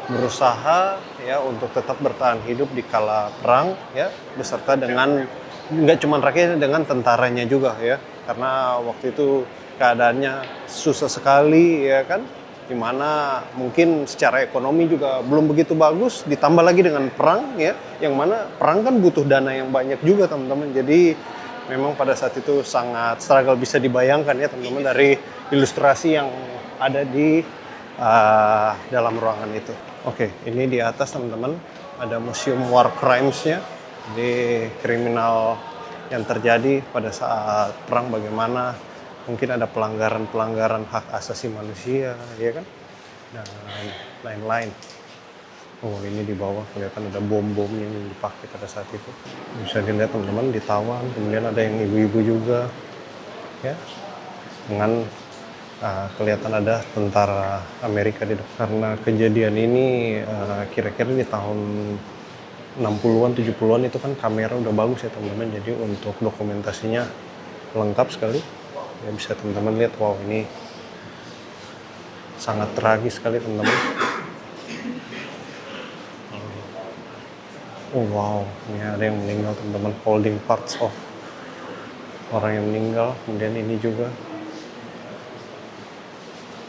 berusaha ya untuk tetap bertahan hidup di kala perang ya, beserta dengan nggak cuma rakyatnya, dengan tentaranya juga ya, karena waktu itu keadaannya susah sekali ya kan, dimana mungkin secara ekonomi juga belum begitu bagus, ditambah lagi dengan perang ya, yang mana perang kan butuh dana yang banyak juga teman-teman. Jadi memang pada saat itu sangat struggle, bisa dibayangkan ya teman-teman dari ilustrasi yang ada di dalam ruangan itu. Oke, ini di atas teman-teman ada museum war crimes-nya, di kriminal yang terjadi pada saat perang, bagaimana mungkin ada pelanggaran-pelanggaran hak asasi manusia ya kan, dan lain-lain. Oh ini di bawah kelihatan ada bom-bom yang dipakai pada saat itu, bisa dilihat teman-teman, ditawan. Kemudian ada yang ibu-ibu juga ya, dengan kelihatan ada tentara Amerika di depan. Karena kejadian ini kira-kira di tahun 60-an, 70-an itu kan kamera udah bagus ya teman-teman, jadi untuk dokumentasinya lengkap sekali ya, bisa teman-teman lihat. Wow, ini sangat tragis sekali teman-teman. Oh wow, ini ada yang meninggal teman-teman, holding parts of orang yang meninggal. Kemudian ini juga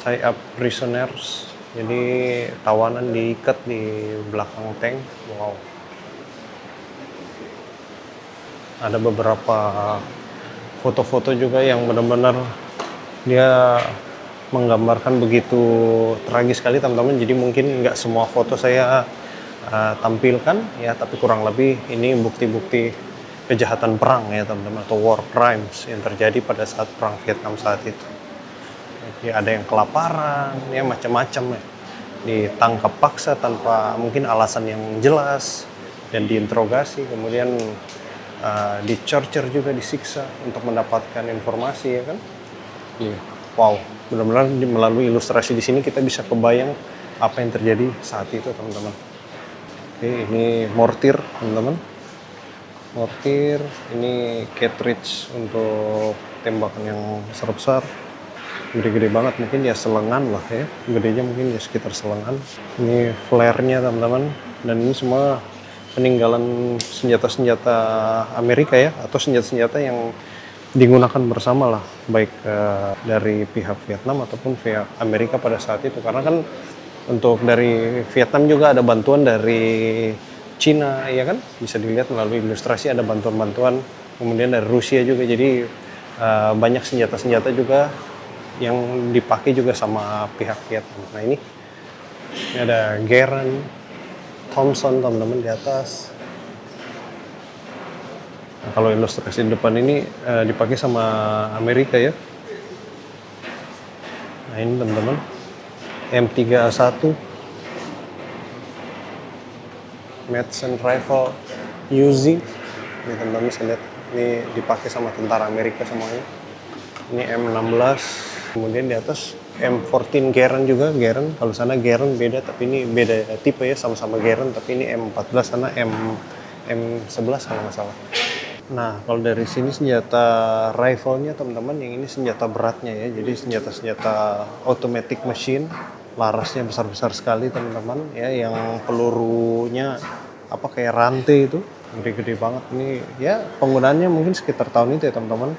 tie up prisoners, jadi tawanan diikat di belakang tank. Wow, ada beberapa foto-foto juga yang benar-benar dia menggambarkan begitu tragis sekali teman-teman. Jadi mungkin nggak semua foto saya tampilkan ya, tapi kurang lebih ini bukti-bukti kejahatan perang ya teman-teman, atau war crimes yang terjadi pada saat perang Vietnam saat itu. Jadi ada yang kelaparan ya, macam-macam ya, ditangkap paksa tanpa mungkin alasan yang jelas dan diinterogasi, kemudian di-torture juga, disiksa untuk mendapatkan informasi ya kan. Wow, benar-benar melalui ilustrasi di sini kita bisa kebayang apa yang terjadi saat itu teman-teman. Oke, ini mortir teman-teman, mortir, ini cartridge untuk tembakan yang besar-besar, gede-gede banget, mungkin ya selengan lah ya, gedenya mungkin ya sekitar selengan. Ini flare-nya teman-teman, dan ini semua peninggalan senjata-senjata Amerika ya, atau senjata-senjata yang digunakan bersama lah, baik dari pihak Vietnam ataupun pihak Amerika pada saat itu. Karena kan untuk dari Vietnam juga ada bantuan dari Cina ya kan, bisa dilihat melalui ilustrasi ada bantuan-bantuan, kemudian dari Rusia juga. Jadi banyak senjata-senjata juga yang dipakai juga sama pihak Vietnam. Nah ini ada Garand, Thompson teman-teman di atas. Nah, kalau ilustrasi di depan ini dipakai sama Amerika ya. Nah ini teman-teman M3A1 Madsen Rifle Uzi. Ini teman-teman bisa lihat, ini dipakai sama tentara Amerika semuanya. Ini M16, kemudian di atas M14 Garand juga, Garand. Kalau sana Garand beda, tapi ini beda tipe ya, sama-sama Garand, tapi ini M14, sana M11 kalau nggak salah. Nah, kalau dari sini senjata rifle-nya teman-teman, yang ini senjata beratnya ya. Jadi senjata-senjata automatic machine, larasnya besar-besar sekali teman-teman ya, yang pelurunya apa kayak rantai itu, gede-gede banget. Ini ya penggunaannya mungkin sekitar tahun itu ya teman-teman.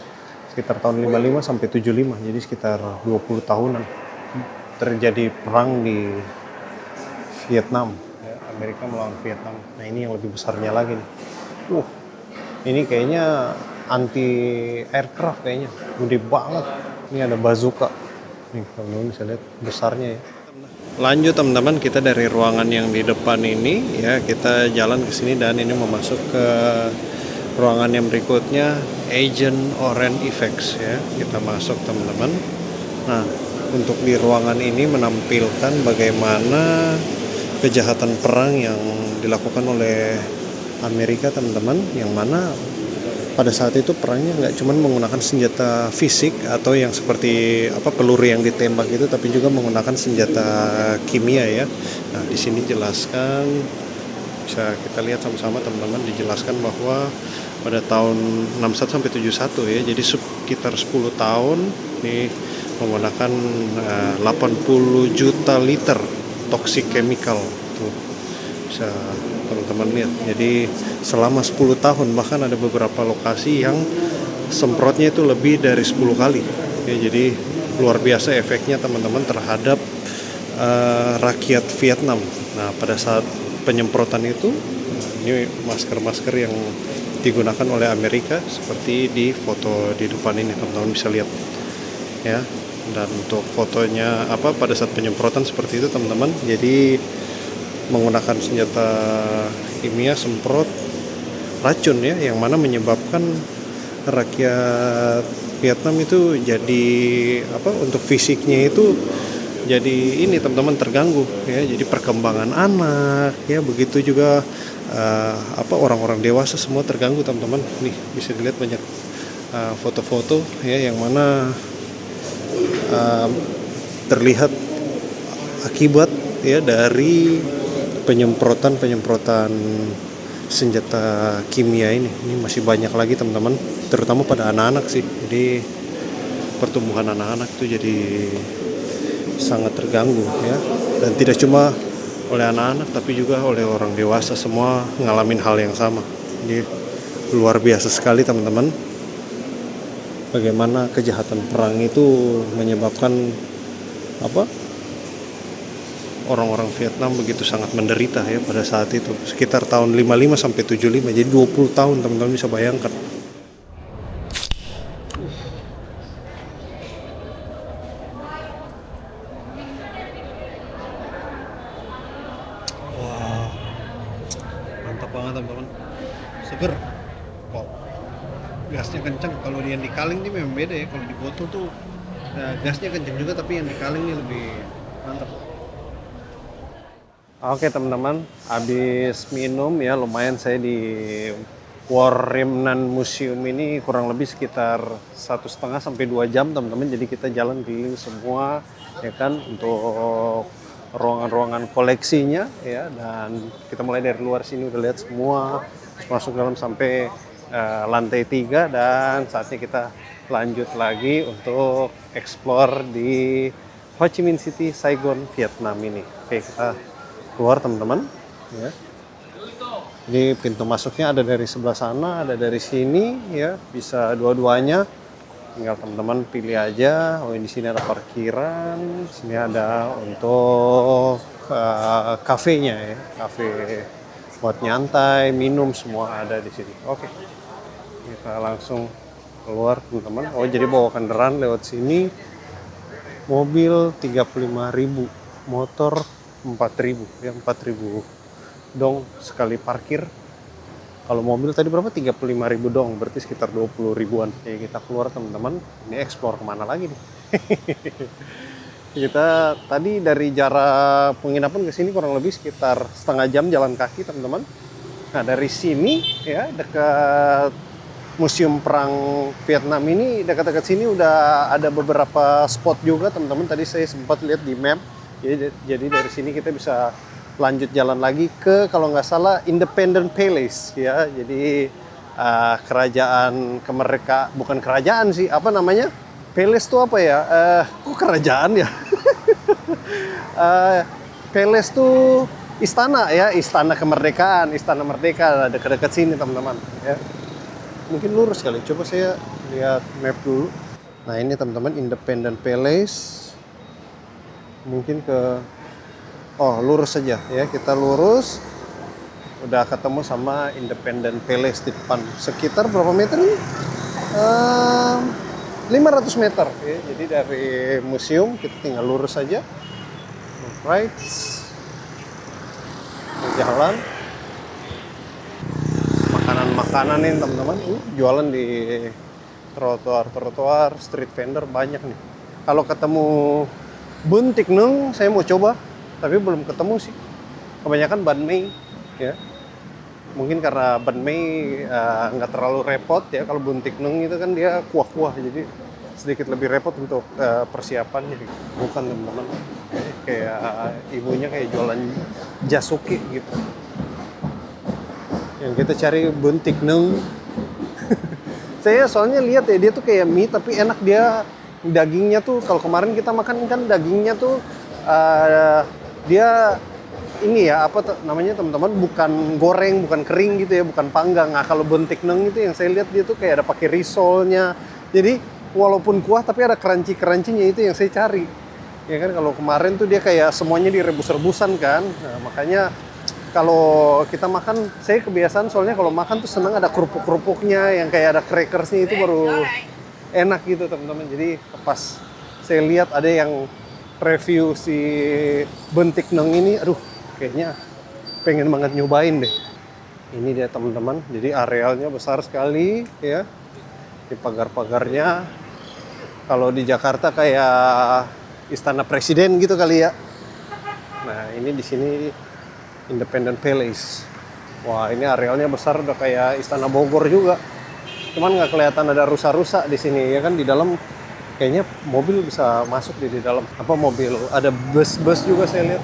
Sekitar tahun 55 sampai 75. Jadi sekitar 20 tahunan terjadi perang di Vietnam ya, Amerika melawan Vietnam. Nah, ini yang lebih besarnya lagi nih. Ini kayaknya anti aircraft kayaknya, gede banget. Ini ada bazooka. Nih teman-teman bisa lihat besarnya ya. Lanjut teman-teman, kita dari ruangan yang di depan ini ya, kita jalan ke sini dan ini mau masuk ke ruangan yang berikutnya, Agent Orange Effects ya. Kita masuk teman-teman. Nah, untuk di ruangan ini menampilkan bagaimana kejahatan perang yang dilakukan oleh Amerika teman-teman, yang mana pada saat itu perangnya nggak cuma menggunakan senjata fisik atau yang seperti apa peluru yang ditembak itu, tapi juga menggunakan senjata kimia ya. Nah di sini jelaskan, bisa kita lihat sama-sama teman-teman, dijelaskan bahwa pada tahun 61 sampai 71 ya, jadi sekitar 10 tahun nih menggunakan 80 juta liter toxic chemical tuh. Bisa teman-teman lihat. Jadi selama 10 tahun bahkan ada beberapa lokasi yang semprotnya itu lebih dari 10 kali. Ya, jadi luar biasa efeknya teman-teman terhadap rakyat Vietnam. Nah, pada saat penyemprotan itu, ini masker-masker yang digunakan oleh Amerika seperti di foto di depan ini teman-teman bisa lihat. Ya. Dan untuk fotonya apa pada saat penyemprotan seperti itu teman-teman. Jadi menggunakan senjata kimia semprot racun ya, yang mana menyebabkan rakyat Vietnam itu jadi apa, untuk fisiknya itu jadi ini teman-teman terganggu ya, jadi perkembangan anak ya, begitu juga apa orang-orang dewasa semua terganggu teman-teman. Nih bisa dilihat banyak foto-foto ya, yang mana terlihat akibat ya dari penyemprotan senjata kimia ini. Ini masih banyak lagi teman-teman, terutama pada anak-anak sih. Jadi pertumbuhan anak-anak itu jadi sangat terganggu ya, dan tidak cuma oleh anak-anak tapi juga oleh orang dewasa, semua ngalamin hal yang sama. Jadi luar biasa sekali teman-teman, bagaimana kejahatan perang itu menyebabkan apa, orang-orang Vietnam begitu sangat menderita ya pada saat itu, sekitar tahun 55 sampai 75. Jadi 20 tahun teman-teman bisa bayangkan. Wah, mantap banget teman-teman, seger. Wow, gasnya kencang. Kalau yang di kaleng ini memang beda ya, kalau di botol tuh gasnya kencang juga, tapi yang di kaleng ini lebih mantap. Oke teman-teman, habis minum ya, lumayan saya di War Remnant Museum ini kurang lebih sekitar 1,5 sampai 2 jam teman-teman. Jadi kita jalan keliling semua ya kan, untuk ruangan-ruangan koleksinya ya, dan kita mulai dari luar sini udah lihat semua, masuk dalam sampai lantai 3, dan saatnya kita lanjut lagi untuk explore di Ho Chi Minh City, Saigon, Vietnam ini. Oke, kita keluar teman-teman ya. Jadi pintu masuknya ada dari sebelah sana, ada dari sini ya, bisa dua-duanya. Tinggal teman-teman pilih aja. Oh, di sini ada parkiran, sini ada untuk kafenya ya, kafe buat nyantai, minum semua ada di sini. Oke, kita langsung keluar teman-teman. Oh jadi bawa kendaraan lewat sini. Mobil 35.000, motor 4.000, ya 4.000 dong sekali parkir. Kalau mobil tadi berapa? 35.000 dong, berarti sekitar 20 ribuan. Ya kita keluar teman-teman, ini explore kemana lagi nih? Kita tadi dari jarak penginapan ke sini kurang lebih sekitar setengah jam jalan kaki teman-teman. Nah dari sini ya dekat Museum Perang Vietnam ini, dekat-dekat sini udah ada beberapa spot juga teman-teman. Tadi saya sempat lihat di map. Jadi dari sini kita bisa lanjut jalan lagi ke kalau nggak salah Independence Palace ya. Jadi kerajaan kemerdekaan, bukan kerajaan sih, apa namanya? Palace itu apa ya? Kok kerajaan ya? Palace tuh istana ya, istana kemerdekaan, istana merdeka dekat-dekat sini teman-teman ya. Mungkin lurus kali, coba saya lihat map dulu. Nah ini teman-teman Independence Palace. Mungkin ke, oh lurus saja ya, kita lurus. Udah ketemu sama Independence Palace di depan. Sekitar berapa meter nih? 500 meter ya. Jadi dari museum kita tinggal lurus saja. Right. Jalan. Makanan-makanan nih teman-teman, jualan di trotoar, street vendor banyak nih. Kalau ketemu bun tik nung, saya mau coba, tapi belum ketemu sih. Kebanyakan banh mi, ya. Mungkin karena banh mi nggak terlalu repot ya. Kalau bun tik nung itu kan dia kuah-kuah, jadi sedikit lebih repot untuk persiapannya. Bukan teman-teman, kayak ibunya kayak jualan jasuki gitu. Yang kita cari bun tik nung. Saya soalnya lihat ya, dia tuh kayak mie tapi enak, dia dagingnya tuh, kalau kemarin kita makan kan dagingnya tuh dia ini ya apa namanya teman-teman, bukan goreng, bukan kering gitu ya, bukan panggang. Nah kalau bun tik nung itu yang saya lihat dia tuh kayak ada pakai risolnya, jadi walaupun kuah tapi ada crunchy-crunchy-nya, itu yang saya cari ya kan. Kalau kemarin tuh dia kayak semuanya direbus-rebusan kan. Nah makanya kalau kita makan, saya kebiasaan soalnya kalau makan tuh senang ada kerupuk-kerupuknya yang kayak ada crackersnya, itu baru enak gitu teman-teman. Jadi pas saya lihat ada yang review si bun tik nung ini, aduh kayaknya pengen banget nyobain deh. Ini dia teman-teman, jadi arealnya besar sekali ya. Di pagar-pagarnya, kalau di Jakarta kayak Istana Presiden gitu kali ya. Nah ini di sini Independence Palace. Wah ini arealnya besar, udah kayak Istana Bogor juga. Cuman nggak kelihatan ada rusa-rusa di sini ya kan. Di dalam kayaknya mobil bisa masuk di dalam. Apa mobil? Ada bus-bus juga saya lihat.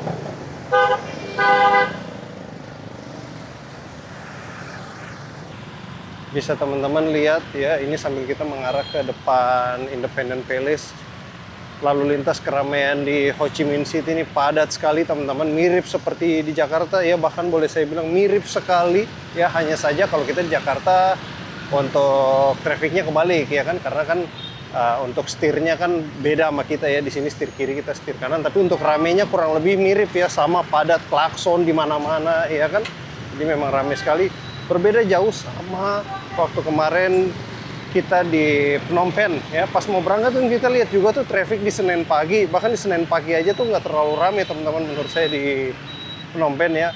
Bisa teman-teman lihat ya, ini sambil kita mengarah ke depan Independence Palace. Lalu lintas keramaian di Ho Chi Minh City ini padat sekali teman-teman, mirip seperti di Jakarta ya, bahkan boleh saya bilang mirip sekali ya. Hanya saja kalau kita di Jakarta untuk trafficnya kebalik ya kan, karena kan untuk setirnya kan beda sama kita ya, di sini setir kiri kita setir kanan, tapi untuk ramainya kurang lebih mirip ya, sama padat, klakson di mana-mana ya kan. Jadi memang ramai sekali, berbeda jauh sama waktu kemarin kita di Phnom Penh ya. Pas mau berangkat tuh kita lihat juga tuh traffic di Senin pagi, bahkan di Senin pagi aja tuh nggak terlalu ramai teman-teman menurut saya di Phnom Penh ya.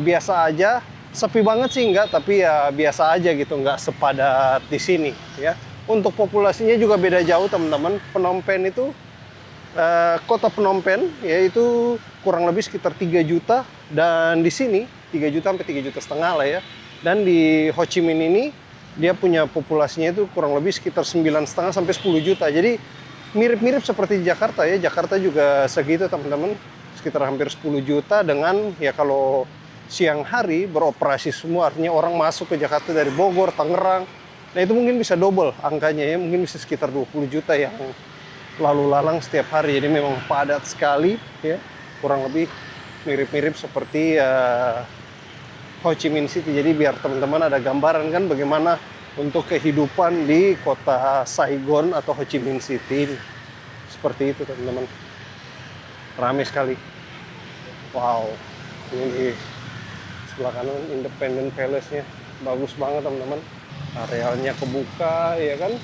Biasa aja, sepi banget sih enggak, tapi ya biasa aja gitu, nggak sepadat di sini ya. Untuk populasinya juga beda jauh teman-teman. Phnom Penh itu kota Phnom Penh yaitu kurang lebih sekitar 3 juta, dan di sini 3 juta sampai 3,5 juta lah ya. Dan di Ho Chi Minh ini dia punya populasinya itu kurang lebih sekitar 9,5 sampai 10 juta. Jadi mirip-mirip seperti di Jakarta ya. Jakarta juga segitu teman-teman, sekitar hampir 10 juta dengan ya kalau siang hari beroperasi semua, artinya orang masuk ke Jakarta dari Bogor, Tangerang. Nah itu mungkin bisa double angkanya ya, mungkin bisa sekitar 20 juta yang lalu lalang setiap hari. Jadi memang padat sekali ya, kurang lebih mirip-mirip seperti Ho Chi Minh City. Jadi biar teman-teman ada gambaran kan bagaimana untuk kehidupan di kota Saigon atau Ho Chi Minh City. Seperti itu teman-teman. Ramai sekali. Wow. Ini di sebelah kanan Independence Palace-nya. Bagus banget teman-teman. Arealnya kebuka ya kan.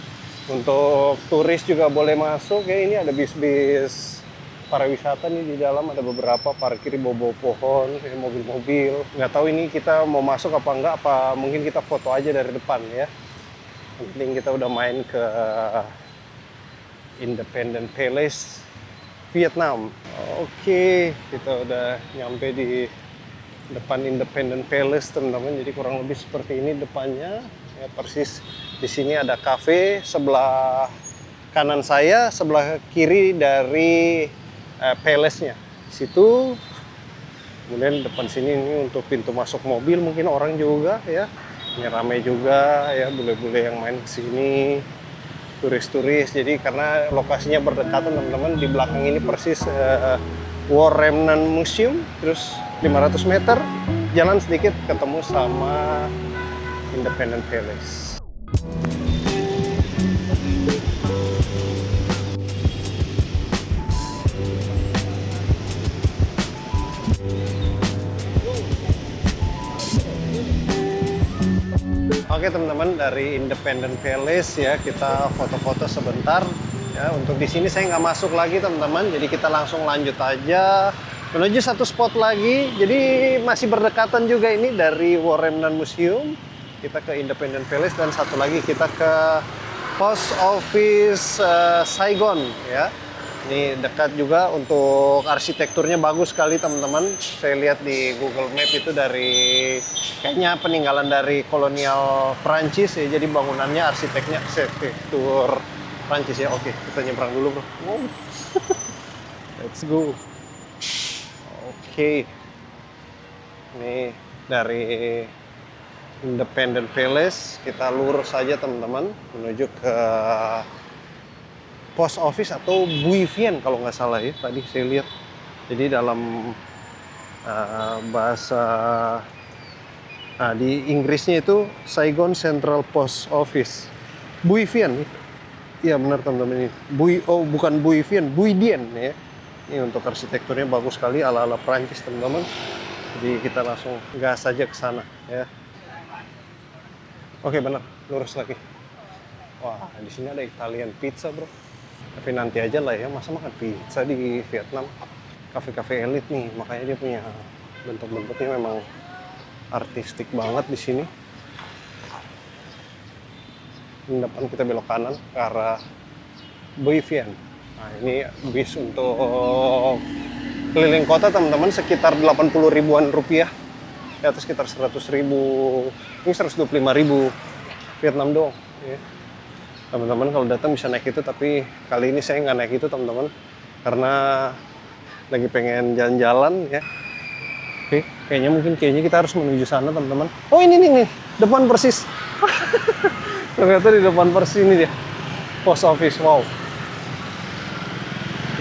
Untuk turis juga boleh masuk ya. Ini ada bis-bis pariwisata nih di dalam, ada beberapa parkir bawah pohon, kayak mobil-mobil. Nggak tahu ini kita mau masuk apa enggak, apa mungkin kita foto aja dari depan ya. Yang penting kita udah main ke Independence Palace, Vietnam. Oke, kita udah nyampe di depan Independence Palace teman-teman. Jadi kurang lebih seperti ini depannya. Ya, persis di sini ada cafe, sebelah kanan saya, sebelah kiri dari palace-nya. Situ. Kemudian depan sini ini untuk pintu masuk mobil, mungkin orang juga ya. Ini ramai juga ya, bule-bule yang main ke sini. Turis-turis. Jadi karena lokasinya berdekatan teman-teman, di belakang ini persis War Remnant Museum, terus 500 meter jalan sedikit ketemu sama Independence Palace. Oke teman-teman, dari Independence Palace ya kita foto-foto sebentar ya. Untuk di sini saya nggak masuk lagi teman-teman, jadi kita langsung lanjut aja menuju satu spot lagi. Jadi masih berdekatan juga ini dari War Remnant Museum. Kita ke Independence Palace dan satu lagi kita ke Post Office Saigon ya. Ini dekat juga, untuk arsitekturnya bagus sekali teman-teman. Saya lihat di Google Map itu dari kayaknya peninggalan dari kolonial Prancis ya. Jadi bangunannya arsitektur Prancis ya. Oke, kita nyebrang dulu bro. Wow. Let's go. Oke. Ini dari Independence Palace, kita lurus saja teman-teman menuju ke Post Office atau Bui Vien kalau nggak salah ya, tadi saya lihat. Jadi dalam bahasa di Inggrisnya itu Saigon Central Post Office. Bui Vien, iya benar teman-teman ini. Bukan Bui Vien, Bui Dien ya. Ini untuk arsitekturnya bagus sekali ala-ala Prancis teman-teman. Jadi kita langsung gas saja ke sana ya. Oke benar, lurus lagi. Wah, di sini ada Italian pizza bro. Tapi nanti aja lah ya, masa makan pizza di Vietnam. Kafe-kafe elit nih, makanya dia punya bentuk-bentuknya memang artistik banget di sini. Di depan kita belok kanan ke arah Bui Vien. Nah, ini bis untuk keliling kota teman-teman, sekitar 80 ribuan rupiah. Di atas sekitar 100 ribu, ini 125 ribu Vietnam doang ya. Teman-teman kalau datang bisa naik itu, tapi kali ini saya nggak naik itu teman-teman karena lagi pengen jalan-jalan ya. Oke, kayaknya kita harus menuju sana teman-teman. Oh ini nih, depan persis. Ternyata di depan persis ini dia, Post Office. Wow,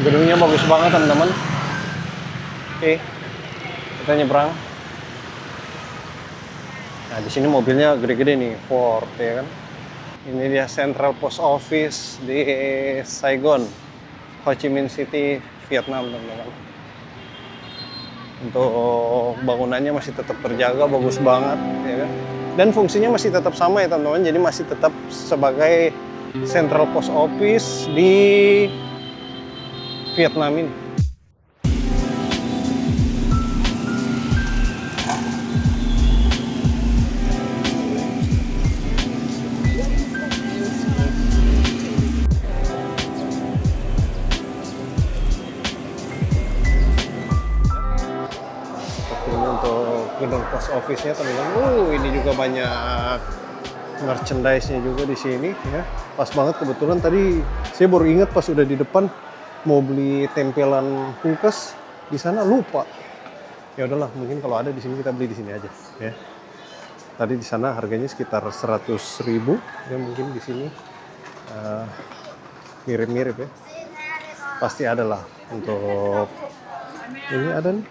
gedungnya bagus banget teman-teman. Oke, kita nyebrang. Nah, di sini mobilnya gede-gede nih, Ford ya kan. Ini dia Central Post Office di Saigon, Ho Chi Minh City, Vietnam, teman-teman. Untuk bangunannya masih tetap terjaga, bagus banget ya kan. Dan fungsinya masih tetap sama ya, teman-teman. Jadi masih tetap sebagai Central Post Office di Vietnam ini. Gedung post office-nya teman-teman. Ini juga banyak merchandise-nya juga di sini ya. Pas banget kebetulan tadi saya baru ingat pas udah di depan mau beli tempelan kulkas, di sana lupa. Ya udahlah, mungkin kalau ada di sini kita beli di sini aja ya. Tadi di sana harganya sekitar 100 ribu ya, mungkin di sini mirip-mirip ya. Pasti ada lah untuk ini ada nih.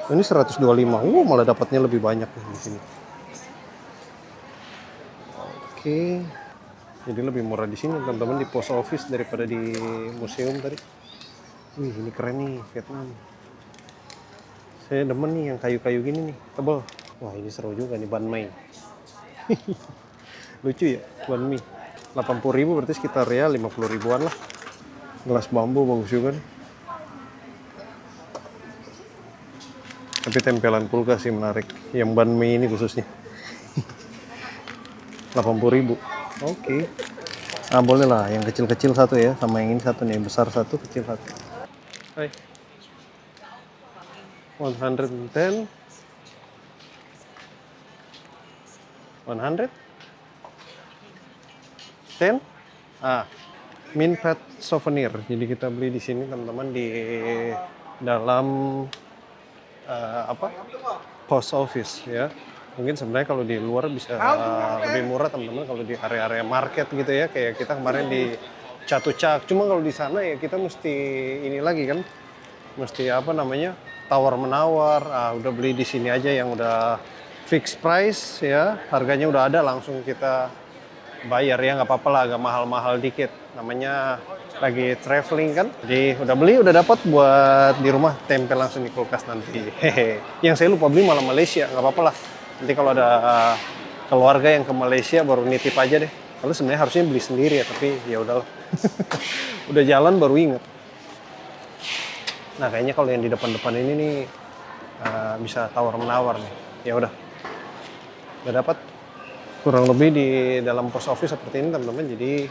Ini 125, malah dapatnya lebih banyak nih di sini. Oke, jadi lebih murah di sini teman-teman di post office daripada di museum tadi. Wih, ini keren nih Vietnam. Saya demen nih yang kayu-kayu gini nih, tebal. Wah, ini seru juga nih, banh mi. Lucu ya, banh mi. 80.000 berarti sekitar ya 50 ribuan lah. Gelas bambu bagus juga nih. Tapi tempelan kulkas sih menarik. Yang ban mie ini khususnya. 80.000. Oke. Ah, boleh lah. Yang kecil-kecil satu ya. Sama yang ini satu nih. Besar satu, kecil satu. Hai. 110. 100? 10? Ah, Min Pet Souvenir. Jadi kita beli di sini teman-teman di dalam post office ya. Mungkin sebenarnya kalau di luar bisa lebih murah teman-teman kalau di area-area market gitu ya. Kayak kita kemarin di Chatuchak. Cuma kalau di sana ya kita mesti ini lagi kan. Mesti tawar menawar. Udah beli di sini aja yang udah fixed price ya. Harganya udah ada langsung kita bayar ya, nggak apa-apa lah, agak mahal-mahal dikit. Namanya lagi traveling kan. Jadi udah beli, udah dapat buat di rumah, tempel langsung di kulkas nanti. Hehe. Yang saya lupa beli malah Malaysia, nggak apa-apa lah. Nanti kalau ada keluarga yang ke Malaysia baru nitip aja deh. Kalau sebenarnya harusnya beli sendiri ya, tapi ya udahlah. Udah jalan baru inget. Nah kayaknya kalau yang di depan-depan ini nih bisa tawar menawar nih. Ya udah dapat. Kurang lebih di dalam post office seperti ini teman-teman. Jadi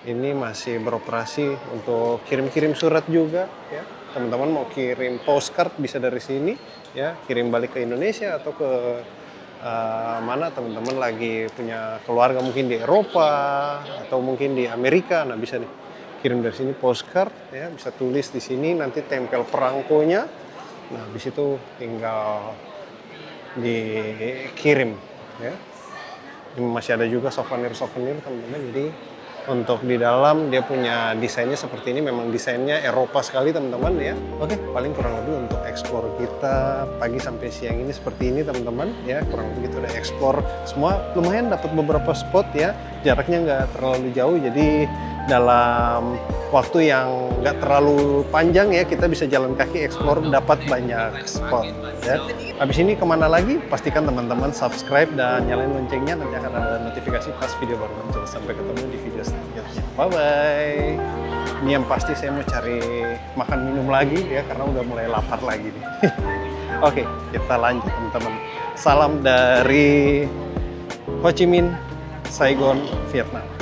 ini masih beroperasi untuk kirim-kirim surat juga ya. Teman-teman mau kirim postcard bisa dari sini ya, kirim balik ke Indonesia atau ke mana teman-teman lagi punya keluarga mungkin di Eropa atau mungkin di Amerika. Nah bisa nih kirim dari sini postcard ya, bisa tulis di sini nanti tempel perangkonya. Nah habis itu tinggal dikirim ya. Ini masih ada juga souvenir teman-teman. Jadi untuk di dalam dia punya desainnya seperti ini, memang desainnya Eropa sekali teman-teman ya. Oke, paling kurang lebih untuk explore kita pagi sampai siang ini seperti ini teman-teman ya. Kurang lebih kita udah explore semua, lumayan dapat beberapa spot ya. Jaraknya nggak terlalu jauh, jadi dalam waktu yang nggak terlalu panjang ya kita bisa jalan kaki explore, dapat banyak spot ya. Habis ini kemana lagi? Pastikan teman-teman subscribe dan nyalain loncengnya, nanti akan ada notifikasi pas video baru muncul. Sampai ketemu di video selanjutnya. Bye bye. Ini yang pasti saya mau cari makan minum lagi ya karena udah mulai lapar lagi nih. Oke, kita lanjut teman-teman. Salam dari Ho Chi Minh, Saigon, Vietnam.